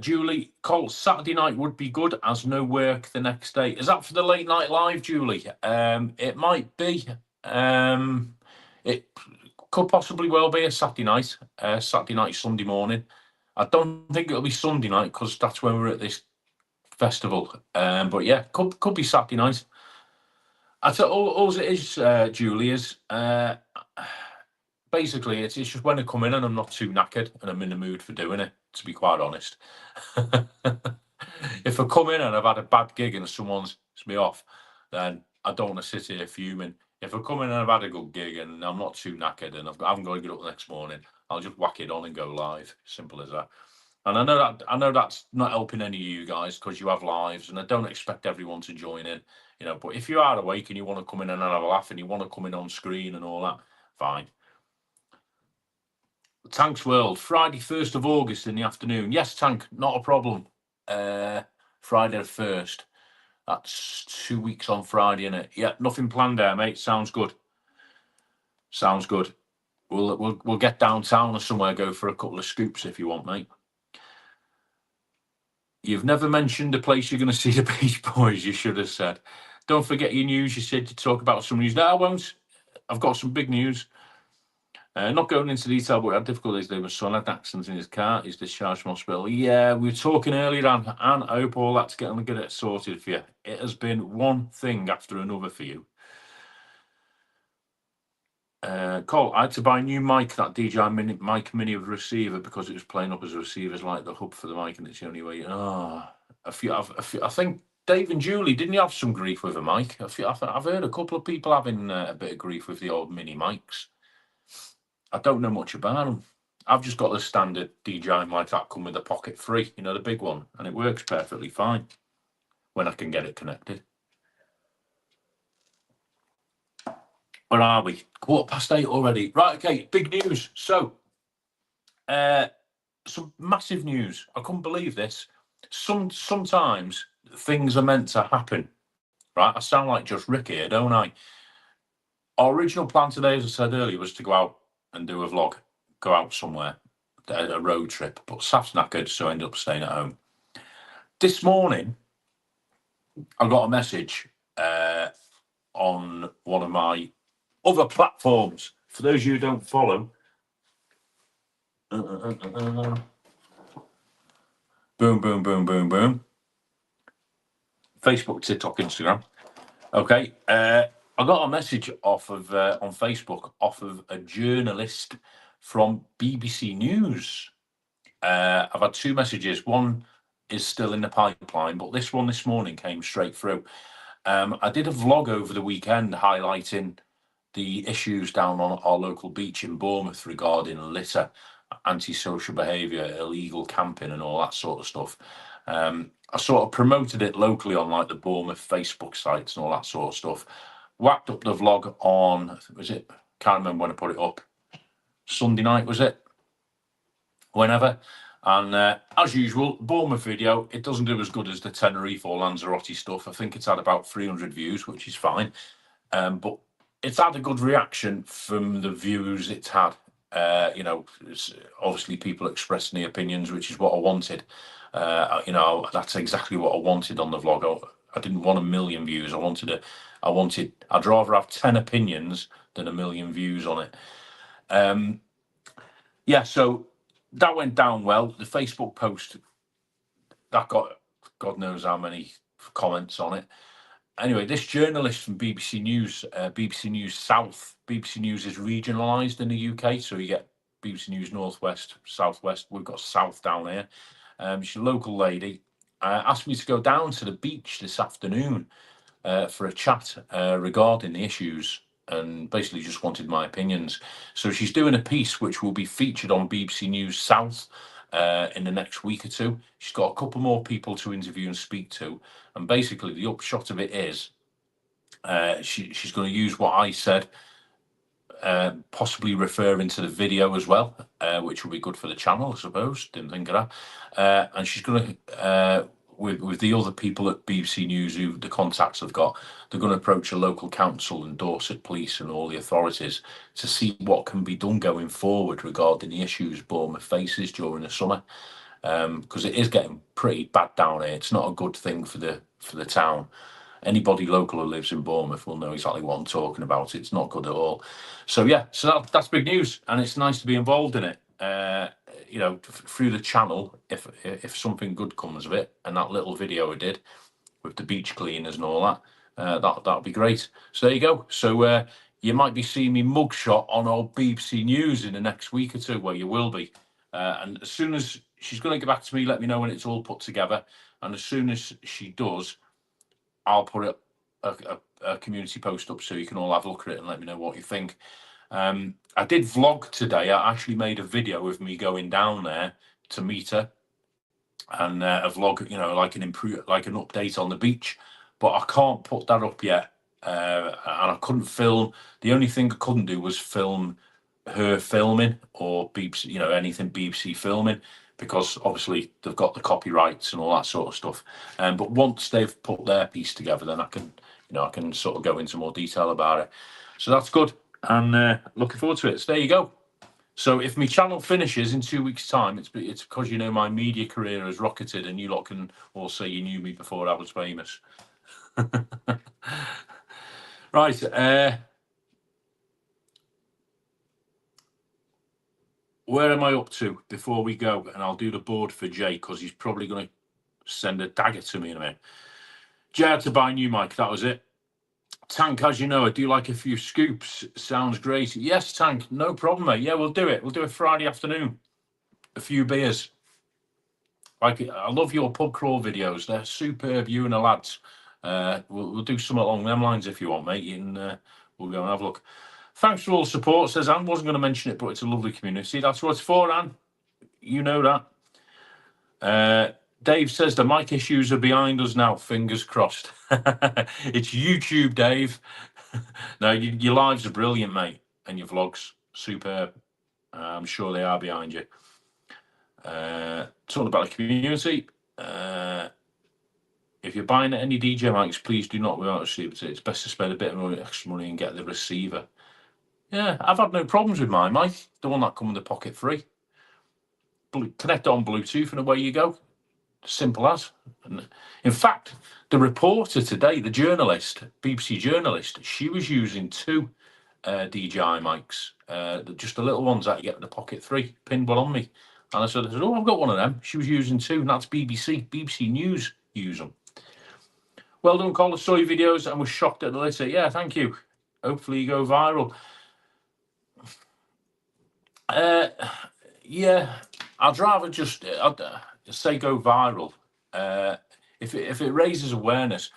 Julie, Cole, Saturday night would be good as no work the next day. Is that for the late night live, Julie? It might be. It could possibly well be a Saturday night, Sunday morning. I don't think it'll be Sunday night because that's when we're at this festival. But yeah, could be Saturday night. I tell all it is, Julie, is basically it's just when I come in and I'm not too knackered and I'm in the mood for doing it, to be quite honest. If I come in and I've had a bad gig and someone's me off, then I don't want to sit here fuming. If I come in and I've had a good gig and I'm not too knackered and I haven't got to get up the next morning, I'll just whack it on and go live. Simple as that. And I know that's not helping any of you guys because you have lives, and I don't expect everyone to join in, you know. But if you are awake and you want to come in and have a laugh and you want to come in on screen and all that, fine. Tank's World, Friday, 1st of August in the afternoon. Yes, Tank, not a problem. Friday the 1st. That's 2 weeks on Friday, innit? Yeah, nothing planned there, mate. Sounds good. Sounds good. We'll get downtown or somewhere, go for a couple of scoops if you want, mate. You've never mentioned the place you're going to see the Beach Boys, you should have said. Don't forget your news. You said you'd talk about some news. No, I won't. I've got some big news. Not going into detail, but we had difficulties there with son had accidents in his car. He's discharged from hospital. Yeah, we were talking earlier, and I hope all that's get it sorted for you. It has been one thing after another for you. Cole, I had to buy a new mic, that DJI mic mini with receiver, because it was playing up as a receiver. It's like the hub for the mic, and it's the only way. I think Dave and Julie, didn't you have some grief with a mic? I've heard a couple of people having a bit of grief with the old mini mics. I don't know much about them. I've just got the standard DJI mic that come with the pocket free, you know, the big one, and it works perfectly fine when I can get it connected. Where are we? 8:15 already. Right, okay, big news. So, some massive news. I couldn't believe this. Sometimes things are meant to happen, right? I sound like just Rick here, don't I? Our original plan today, as I said earlier, was to go out and do a vlog, go out somewhere, a road trip. But Saf's knackered, so I ended up staying at home. This morning, I got a message on one of my other platforms. For those of you who don't follow, boom, boom, boom, boom, boom. Facebook, TikTok, Instagram. Okay, I got a message off of on Facebook off of a journalist from BBC News. I've had 2 messages. One is still in the pipeline, but this one this morning came straight through. I did a vlog over the weekend highlighting the issues down on our local beach in Bournemouth regarding litter, antisocial behaviour, illegal camping and all that sort of stuff. I sort of promoted it locally on like the Bournemouth Facebook sites and all that sort of stuff. Whacked up the vlog on, can't remember when I put it up. Sunday night, was it? Whenever. And as usual, Bournemouth video, it doesn't do as good as the Tenerife or Lanzarote stuff. I think it's had about 300 views, which is fine. But it's had a good reaction from the views it's had. It's obviously people expressing the opinions, which is what I wanted. That's exactly what I wanted on the vlog. I didn't want 1 million views. I'd rather have 10 opinions than 1 million views on it. So that went down well. The Facebook post, that got God knows how many comments on it. Anyway, this journalist from BBC News, BBC News South, BBC News is regionalised in the UK, so you get BBC News Northwest, Southwest. We've got South down here. She's a local lady. Asked me to go down to the beach this afternoon for a chat regarding the issues, and basically just wanted my opinions. So she's doing a piece which will be featured on BBC News South in the next week or two. She's got a couple more people to interview and speak to, and basically the upshot of it is she's going to use what I said, possibly referring to the video as well, which will be good for the channel, I suppose. Didn't think of that. And she's going to, with the other people at BBC News who the contacts have got, they're going to approach a local council and Dorset Police and all the authorities to see what can be done going forward regarding the issues Bournemouth faces during the summer, because it is getting pretty bad down here. It's not a good thing for the town. Anybody local who lives in Bournemouth will know exactly what I'm talking about. It's not good at all. So that's big news, and it's nice to be involved in it. Through the channel, if something good comes of it, and that little video I did with the beach cleaners and all that, that'll be great. So there you go. So you might be seeing me mugshot on old BBC News in the next week or two, where you will be. And as soon as she's going to get back to me, let me know when it's all put together. And as soon as she does, I'll put a community post up so you can all have a look at it and let me know what you think. I did vlog today. I actually made a video of me going down there to meet her, and a vlog, like an update on the beach. But I can't put that up yet, and I couldn't film. The only thing I couldn't do was film her filming or BBC, anything BBC filming, because obviously they've got the copyrights and all that sort of stuff. But once they've put their piece together, then I can sort of go into more detail about it. So that's good, and looking forward to it. So there you go. So if my channel finishes in 2 weeks' time, it's because my media career has rocketed, and you lot can all say you knew me before I was famous. Right. Where am I up to before we go? And I'll do the board for Jay, because he's probably going to send a dagger to me in a minute. Jay had to buy a new mic. That was it. Tank, as you know, I do like a few scoops. Sounds great. Yes, Tank, no problem, mate. Yeah, we'll do it. We'll do it Friday afternoon. A few beers. I love your pub crawl videos. They're superb, you and the lads. We'll do something along them lines if you want, mate. And we'll go and have a look. Thanks for all the support, says Anne. Wasn't going to mention it, but it's a lovely community. That's what it's for, Anne. You know that. Dave says the mic issues are behind us now. Fingers crossed. It's YouTube, Dave. No, your lives are brilliant, mate, and your vlogs superb. I'm sure they are behind you. Talking about the community. If you're buying any DJ mics, please do not without a receiver. It's best to spend a bit of extra money and get the receiver. Yeah, I've had no problems with my mic. The one that come with the pocket free. Connect it on Bluetooth and away you go. Simple as. And in fact, the reporter today, the journalist, BBC journalist, she was using 2 DJI mics, just the little ones that you get with the pocket 3, pinned one on me. And I said, oh, I've got one of them. She was using 2, and that's BBC News use them. Well done, Colin. Saw your videos and was shocked at the litter. Yeah, thank you. Hopefully you go viral. Yeah, I'd rather just say go viral. If it raises awareness.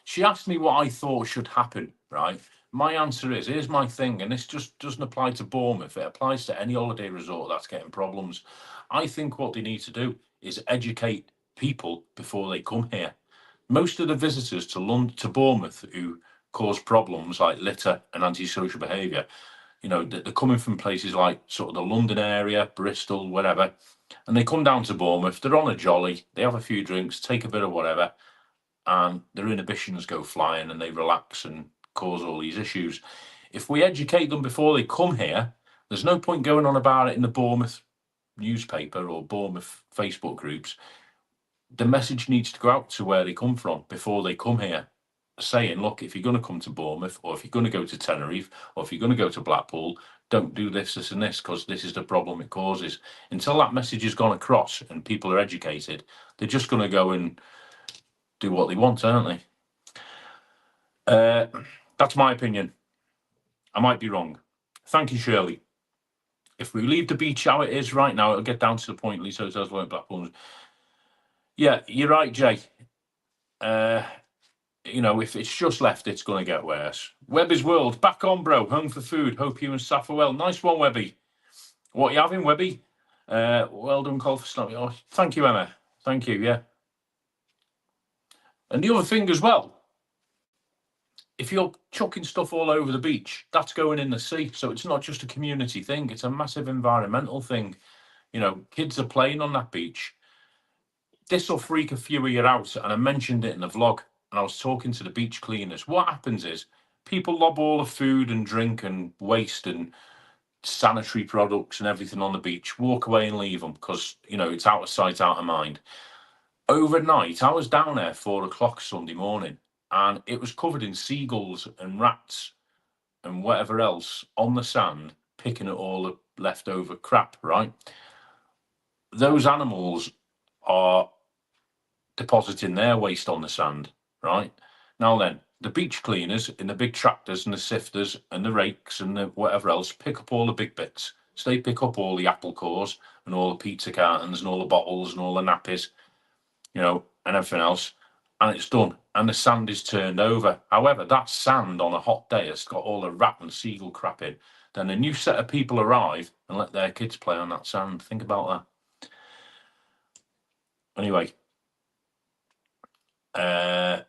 She asked me what I thought should happen, right? My answer is, here's my thing, and this just doesn't apply to Bournemouth. It applies to any holiday resort that's getting problems. I think what they need to do is educate people before they come here. Most of the visitors to Bournemouth who cause problems like litter and antisocial behaviour, they're coming from places like sort of the London area, Bristol, whatever. And they come down to Bournemouth, they're on a jolly, they have a few drinks, take a bit of whatever, and their inhibitions go flying and they relax and cause all these issues. If we educate them before they come here, there's no point going on about it in the Bournemouth newspaper or Bournemouth Facebook groups. The message needs to go out to where they come from before they come here, saying, look, if you're going to come to Bournemouth, or if you're going to go to Tenerife, or if you're going to go to Blackpool, don't do this, this, and this, because this is the problem it causes. Until that message has gone across and people are educated, they're just going to go and do what they want, aren't they? That's my opinion. I might be wrong. Thank you, Shirley. If we leave the beach how it is right now, it'll get down to the point Lisa says won't Blackpool. Yeah, you're right, Jay. If it's just left, it's going to get worse. Webby's World, back on, bro. Home for food. Hope you and staff are well. Nice one, Webby. What are you having, Webby? Well done, call for snapping. Oh, thank you, Emma. Thank you, yeah. And the other thing as well, if you're chucking stuff all over the beach, that's going in the sea. So it's not just a community thing. It's a massive environmental thing. Kids are playing on that beach. This will freak a few of you out. And I mentioned it in the vlog. And I was talking to the beach cleaners. What happens is people lob all the food and drink and waste and sanitary products and everything on the beach, walk away and leave them because, it's out of sight, out of mind. Overnight, I was down there 4:00 Sunday morning and it was covered in seagulls and rats and whatever else on the sand, picking at all the leftover crap, right? Those animals are depositing their waste on the sand, right? Now then, the beach cleaners in the big tractors and the sifters and the rakes and the whatever else pick up all the big bits. So they pick up all the apple cores and all the pizza cartons and all the bottles and all the nappies, and everything else, and it's done. And the sand is turned over. However, that sand on a hot day has got all the rat and seagull crap in. Then a new set of people arrive and let their kids play on that sand. Think about that. Anyway, where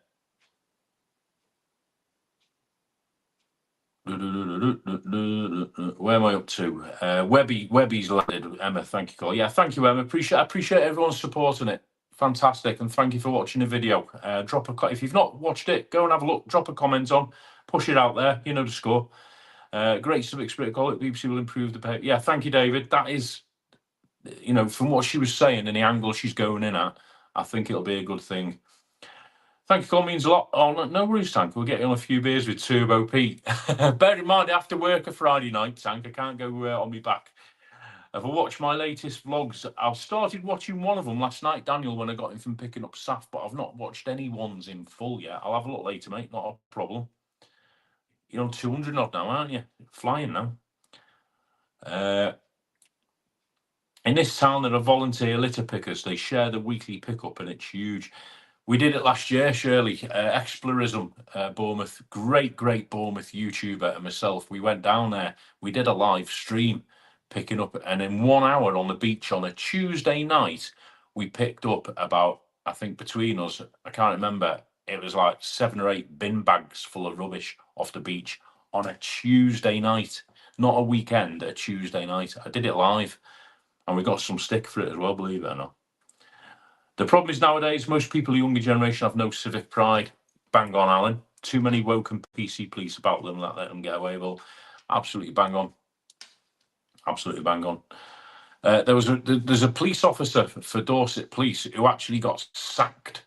am I up to? Webby's landed. Emma, thank you, Cole. Yeah, thank you, Emma. Appreciate everyone supporting it. Fantastic, and thank you for watching the video. If you've not watched it, go and have a look. Drop a comment on, push it out there. You know the score. Great civic spirit, call it. BBC will improve the pay. Yeah, thank you, David. That is, from what she was saying and the angle she's going in at, I think it'll be a good thing. Thank you, Cole, means a lot. Oh, no worries, Tank. We'll get you on a few beers with Turbo Pete. Bear in mind, after work a Friday night, Tank, I can't go on me back. If I watch my latest vlogs, I started watching one of them last night, Daniel, when I got him from picking up Saf, but I've not watched any ones in full yet. I'll have a look later, mate. Not a problem. You're on 200 odd now, aren't you? Flying now. In this town, there are volunteer litter pickers. They share the weekly pickup, and it's huge. We did it last year, Shirley. Explorism, Bournemouth. Great Bournemouth YouTuber and myself. We went down there. We did a live stream picking up, and in 1 hour on the beach on a Tuesday night, we picked up about, I think between us, I can't remember, it was like 7 or 8 bin bags full of rubbish off the beach on a Tuesday night. Not a weekend, a Tuesday night. I did it live, and we got some stick for it as well, believe it or not. The problem is nowadays, most people, the younger generation, have no civic pride. Bang on, Alan. Too many woke and PC police about them that let them get away. Well, absolutely bang on. Absolutely bang on. There's a police officer for Dorset Police who actually got sacked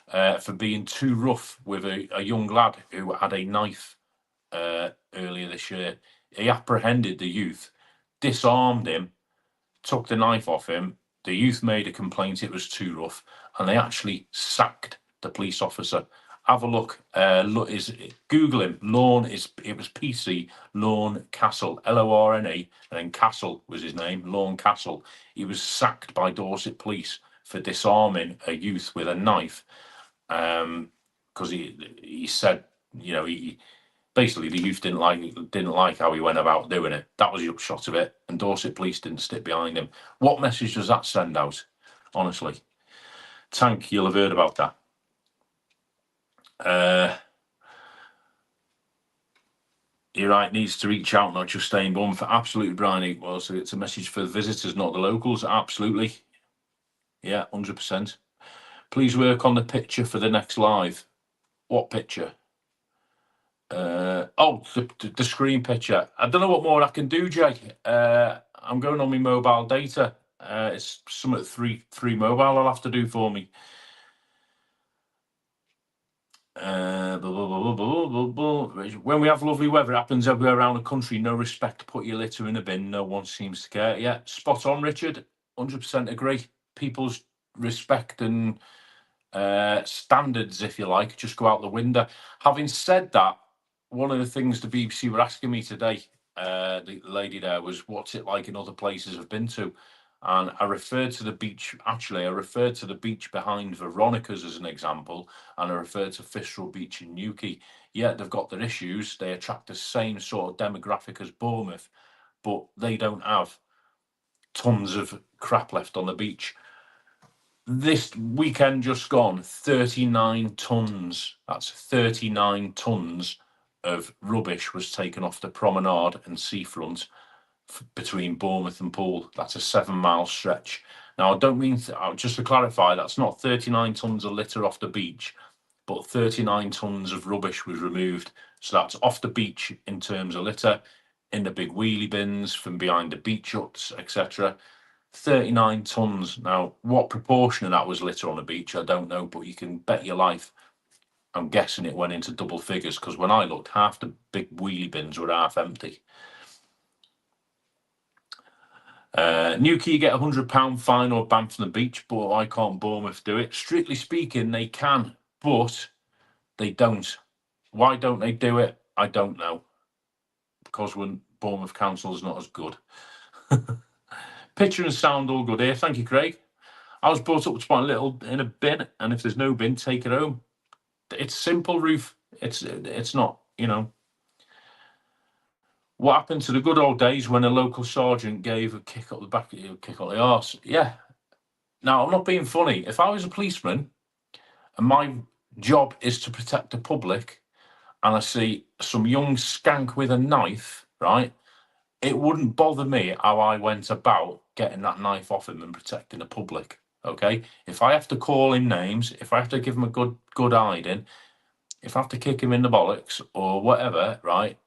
for being too rough with a young lad who had a knife earlier this year. He apprehended the youth, disarmed him, took the knife off him. The youth made a complaint it was too rough, and they actually sacked the police officer. Have a look. Google him. It was PC Lorne Castle, Lorne, and then Castle was his name. Lorne Castle. He was sacked by Dorset Police for disarming a youth with a knife, because he said, basically the youth didn't like how he went about doing it. That was the upshot of it, and Dorset Police didn't stick behind him. What message does that send out? Honestly, Tank, you'll have heard about that. You're right, needs to reach out, not just stay in Bournemouth. Absolutely, Brian. Well, so it's a message for the visitors, not the locals. Absolutely. Yeah, 100%. Please work on the picture for the next live. What picture? The screen picture. I don't know what more I can do, Jay. I'm going on my mobile data. It's something three mobile I'll have to do for me. When we have lovely weather, it happens everywhere around the country. No respect, put your litter in a bin. No one seems to care. Yeah, spot on, Richard. 100% agree. People's respect and standards, if you like, just go out the window. Having said that, one of the things the BBC were asking me today, the lady there, was what's it like in other places I've been to? And I referred to the beach, actually, I referred to the beach behind Veronica's as an example, and I referred to Fistral Beach in Newquay. Yeah, they've got their issues. They attract the same sort of demographic as Bournemouth, but they don't have tons of crap left on the beach. This weekend just gone, 39 tonnes. That's 39 tonnes of rubbish was taken off the promenade and seafront between Bournemouth and Poole. That's a 7-mile stretch. Now, I don't mean, just to clarify, that's not 39 tonnes of litter off the beach, but 39 tonnes of rubbish was removed. So that's off the beach in terms of litter, in the big wheelie bins, from behind the beach huts, etc. 39 tonnes. Now, what proportion of that was litter on the beach, I don't know, but you can bet your life, I'm guessing it went into double figures, because when I looked, half the big wheelie bins were half empty. Newquay, you get £100 fine or ban from the beach, but why can't Bournemouth do it? Strictly speaking, they can, but they don't. Why don't they do it? I don't know. Because when Bournemouth Council is not as good. Picture and sound all good here. Thank you, Craig. I was brought up to put a little in a bin, and if there's no bin, take it home. It's simple, Ruth. It's not, you know. What happened to the good old days when a local sergeant gave a kick up the back, kick up the arse? Yeah. Now, I'm not being funny. If I was a policeman and my job is to protect the public, and I see some young skank with a knife, right, it wouldn't bother me how I went about getting that knife off him and protecting the public. Okay, if I have to call him names, if I have to give him a good hiding, if I have to kick him in the bollocks or whatever, right,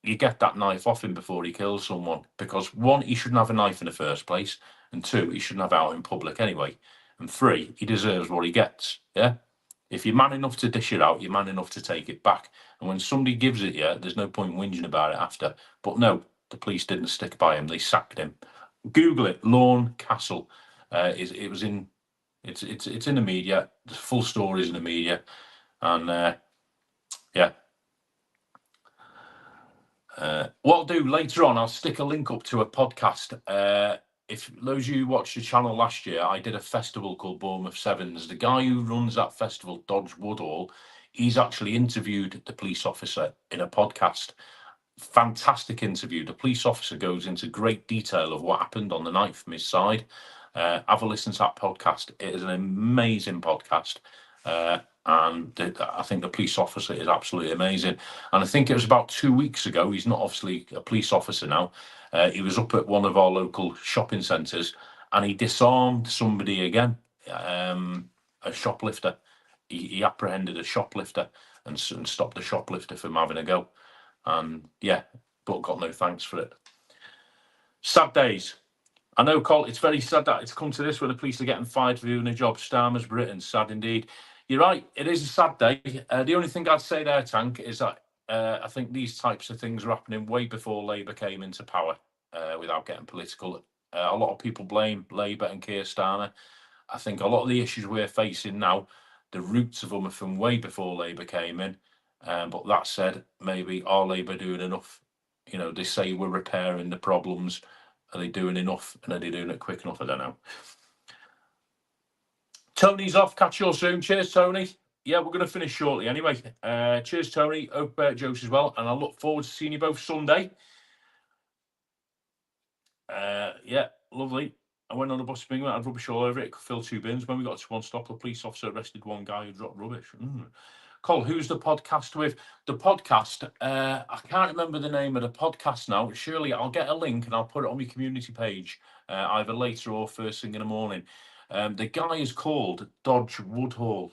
you get that knife off him before he kills someone. Because one, he shouldn't have a knife in the first place, and two, he shouldn't have it out in public anyway, and three, he deserves what he gets. Yeah, if you're man enough to dish it out, you're man enough to take it back. And when somebody gives it you, there's no point whinging about it after. But no, the police didn't stick by him; they sacked him. Google it, Lawn Castle. It's in the media. The full story is in the media, and yeah. What I'll do later on, I'll stick a link up to a podcast. If those of you who watched the channel last year, I did a festival called Bournemouth Sevens. The guy who runs that festival, Dodge Woodall, he's actually interviewed the police officer in a podcast. Fantastic interview. The police officer goes into great detail of what happened on the night from his side. Have a listen to that podcast. It is an amazing podcast. And I think the police officer is absolutely amazing. And I think it was about 2 weeks ago. He's not obviously a police officer now. He was up at one of our local shopping centres, and he disarmed somebody again, a shoplifter. He apprehended a shoplifter and stopped the shoplifter from having a go. And yeah, but got no thanks for it. Sad days. I know, Col, it's very sad that it's come to this where the police are getting fired for doing a job. Starmer's Britain, sad indeed. You're right, it is a sad day. The only thing I'd say there, Tank, is that I think these types of things are happening way before Labour came into power, without getting political. A lot of people blame Labour and Keir Starmer. I think a lot of the issues we're facing now, the roots of them are from way before Labour came in. But that said, maybe are Labour doing enough? You know, they say we're repairing the problems. Are they doing enough? And are they doing it quick enough? I don't know. Tony's off. Catch you all soon. Cheers, Tony. Yeah, we're going to finish shortly anyway. Cheers, Tony. Hope Joe's as well. And I look forward to seeing you both Sunday. Yeah, lovely. I went on a bus bingo, I had rubbish all over it. It could fill 2 bins. When we got to one stop, a police officer arrested one guy who dropped rubbish. Cole, who's the podcast with? The podcast, I can't remember the name of the podcast now. Surely I'll get a link and I'll put it on my community page, either later or first thing in the morning. The guy is called Dodge Woodhall.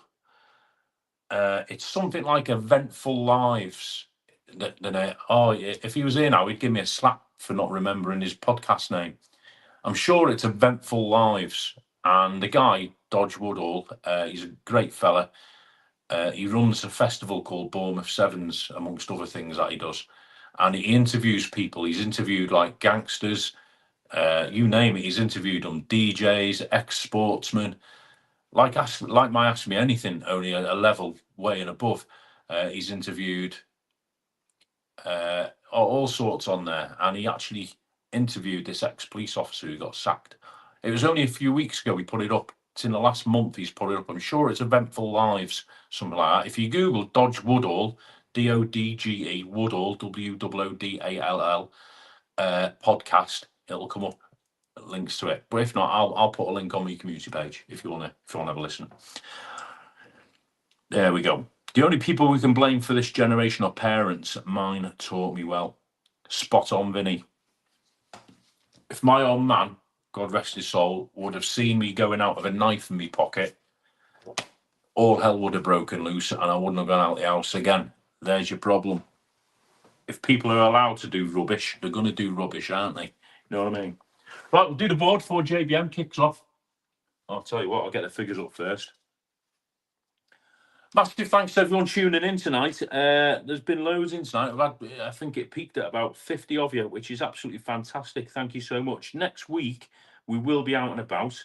It's something like Eventful Lives. If he was here now, he'd give me a slap for not remembering his podcast name. I'm sure it's Eventful Lives. And the guy, Dodge Woodhall, he's a great fella. He runs a festival called Bournemouth Sevens, amongst other things that he does. And he interviews people. He's interviewed like gangsters, you name it. He's interviewed them, DJs, ex-sportsmen. Like my Ask Me Anything, only a level way and above. He's interviewed all sorts on there. And he actually interviewed this ex-police officer who got sacked. It was only a few weeks ago he put it up. It's in the last month he's put it up. I'm sure it's Eventful Lives, something like that. If you Google Dodge Woodhall, Dodge Woodhall, Woodall, podcast, it'll come up, links to it. But if not, I'll put a link on my community page if you wanna have a listen. There we go. The only people we can blame for this generation are parents. Mine taught me well. Spot on, Vinny. If my old man, God rest his soul, would have seen me going out with a knife in my pocket, all hell would have broken loose and I wouldn't have gone out the house again. There's your problem. If people are allowed to do rubbish, they're going to do rubbish, aren't they? You know what I mean? Right, we'll do the board before JBM kicks off. I'll tell you what, I'll get the figures up first. Massive thanks to everyone tuning in tonight. There's been loads in tonight. I think it peaked at about 50 of you, which is absolutely fantastic. Thank you so much. Next week, we will be out and about.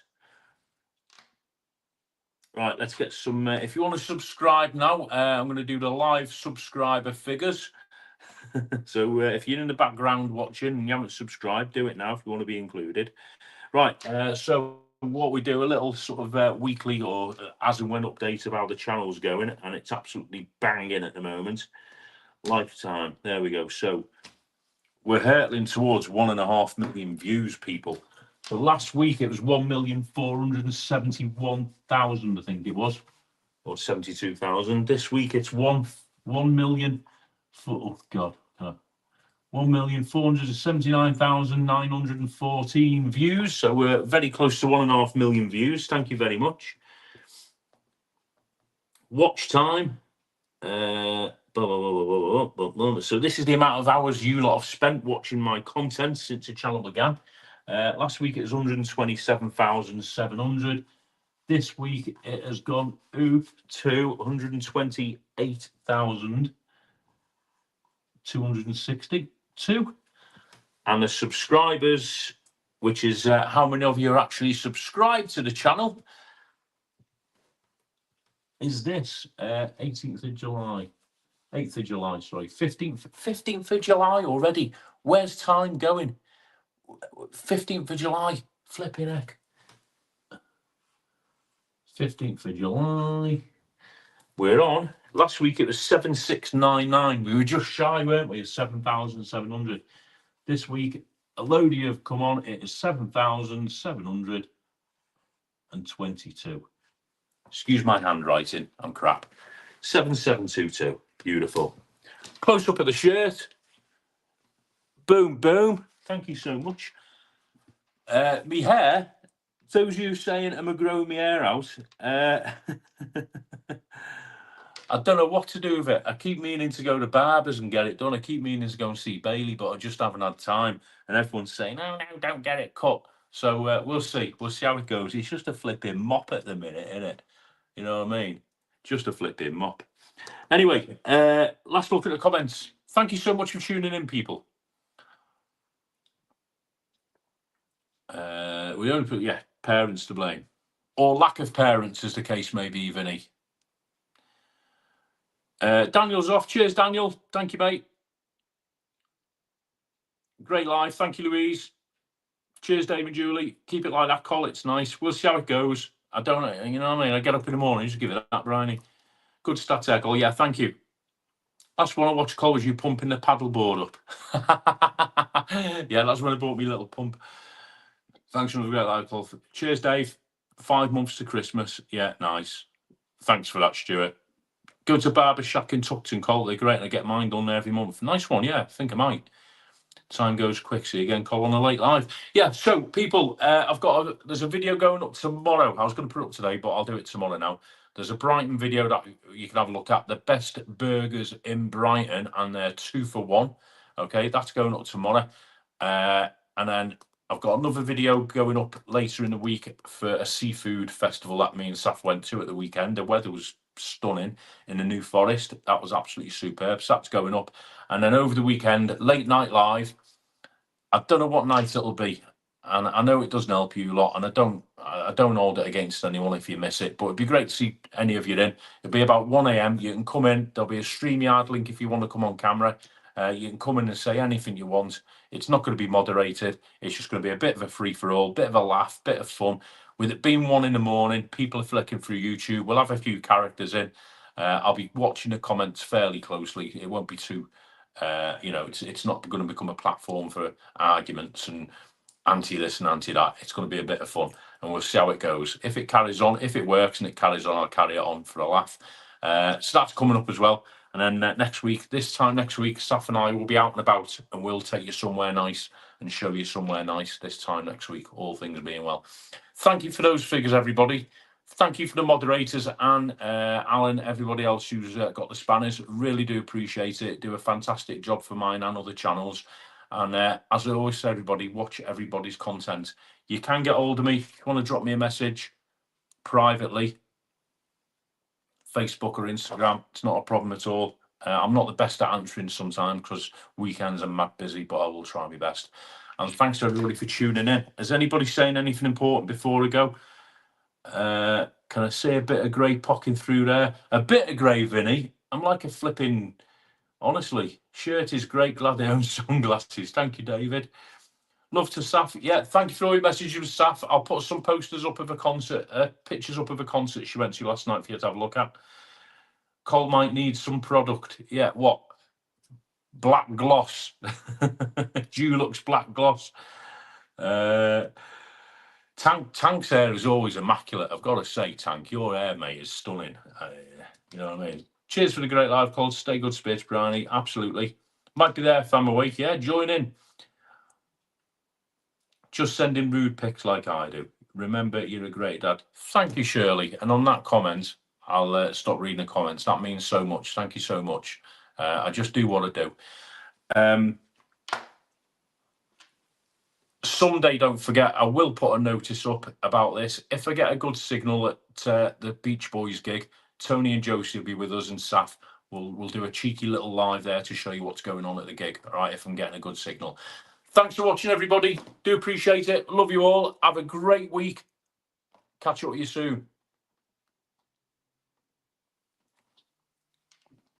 Right, let's get some. If you want to subscribe now, I'm going to do the live subscriber figures. So if you're in the background watching and you haven't subscribed, do it now if you want to be included. Right, so what we do, a little sort of weekly or as and when update of how the channel's going, and it's absolutely banging at the moment. Lifetime, there we go. So we're hurtling towards 1.5 million views, people. So last week it was 1,471,000, I think it was, or 72,000. This week it's 1 million. Oh God. 1,479,914 views. So we're very close to 1.5 million views. Thank you very much. Watch time. So this is the amount of hours you lot have spent watching my content since the channel began. Last week it was 127,700. This week it has gone up to 128,262. And the subscribers, which is how many of you are actually subscribed to the channel, is this 18th of July. 8th of July, sorry. 15th of July already. Where's time going? 15th of July. Flipping heck. 15th of July. We're on. Last week it was 7,699. We were just shy, weren't we, of 7,700. This week, a load of you have come on. It is 7,722. Excuse my handwriting. I'm crap. 7722. Beautiful. Close up of the shirt. Boom, boom. Thank you so much. Me hair. Those of you saying, am I growing my hair out? I don't know what to do with it. I keep meaning to go to barbers and get it done. I keep meaning to go and see Bailey, but I just haven't had time. And everyone's saying, no, don't get it cut. So we'll see. We'll see how it goes. It's just a flipping mop at the minute, isn't it? You know what I mean? Just a flipping mop. Anyway, last look at the comments. Thank you so much for tuning in, people. We only put, parents to blame. Or lack of parents, as the case may be, Vinny. Daniel's off. Cheers, Daniel. Thank you, mate. Great live. Thank you, Louise. Cheers, Dave and Julie. Keep it like that, Col. It's nice. We'll see how it goes. I don't know. You know what I mean? I get up in the morning, just give it that, Bryony. Good stats, Echo. Yeah, thank you. Last one I watched, Col, was you pumping the paddleboard up. Yeah, that's when I bought me little pump. Thanks for the great live, Col. Cheers, Dave. 5 months to Christmas. Yeah, nice. Thanks for that, Stuart. Go to Barber Shack in Tuckton, Cole. They're great. I get mine done every month. Nice one, yeah. I think I might. Time goes quick. See you again, Cole, on a late live. Yeah, so people, there's a video going up tomorrow. I was going to put it up today, but I'll do it tomorrow now. There's a Brighton video that you can have a look at. The best burgers in Brighton, and they're 2 for 1. Okay, that's going up tomorrow. And then I've got another video going up later in the week for a seafood festival that me and Saf went to at the weekend. The weather was stunning in the New Forest. That was absolutely superb. So that's going up. And then over the weekend, late night live. I don't know what night it'll be, and I know it doesn't help you a lot, and I don't hold it against anyone if you miss it, but it'd be great to see any of you in. It'll be about 1 a.m. You can come in. There'll be a StreamYard link if you want to come on camera. You can come in and say anything you want. It's not going to be moderated. It's just going to be a bit of a free-for-all, bit of a laugh, bit of fun. With it being 1 a.m, people are flicking through YouTube. We'll have a few characters in. I'll be watching the comments fairly closely. It won't be too... it's not going to become a platform for arguments and anti this and anti that. It's going to be a bit of fun, and we'll see how it goes. If it carries on, if it works and it carries on, I'll carry it on for a laugh. So that's coming up as well. And then this time next week, Saf and I will be out and about, and we'll take you somewhere nice and show you somewhere nice this time next week, all things being well. Thank you for those figures, everybody. Thank you for the moderators and Alan, everybody else who's got the spanners. Really do appreciate it. Do a fantastic job for mine and other channels. And as I always say, everybody, watch everybody's content. You can get hold of me if you want to drop me a message privately, Facebook or Instagram. It's not a problem at all. I'm not the best at answering sometimes because weekends I'm mad busy, but I will try my best. And thanks to everybody for tuning in. Is anybody saying anything important before I go? Can I see a bit of grey poking through there? A bit of grey, Vinny. I'm like a flipping, honestly, shirt is great. Glad they own sunglasses. Thank you, David. Love to Saf. Yeah, thank you for all your messages, Saf. I'll put some posters up of a concert, pictures up of a concert she went to last night for you to have a look at. Cole might need some product. Yeah, what? Black gloss. Dulux black gloss. Tank's hair is always immaculate. I've got to say, Tank, your hair, mate, is stunning. You know what I mean? Cheers for the great live call. Stay good spirits, Bryony. Absolutely. Might be there if I'm awake. Yeah, join in. Just send in rude pics like I do. Remember, you're a great dad. Thank you, Shirley. And on that comment, I'll stop reading the comments. That means so much. Thank you so much. I just do what I do. Someday, don't forget, I will put a notice up about this. If I get a good signal at the Beach Boys gig, Tony and Josie will be with us, and Saf we'll do a cheeky little live there to show you what's going on at the gig. All right, if I'm getting a good signal. Thanks for watching, everybody. Do appreciate it. Love you all. Have a great week. Catch up with you soon.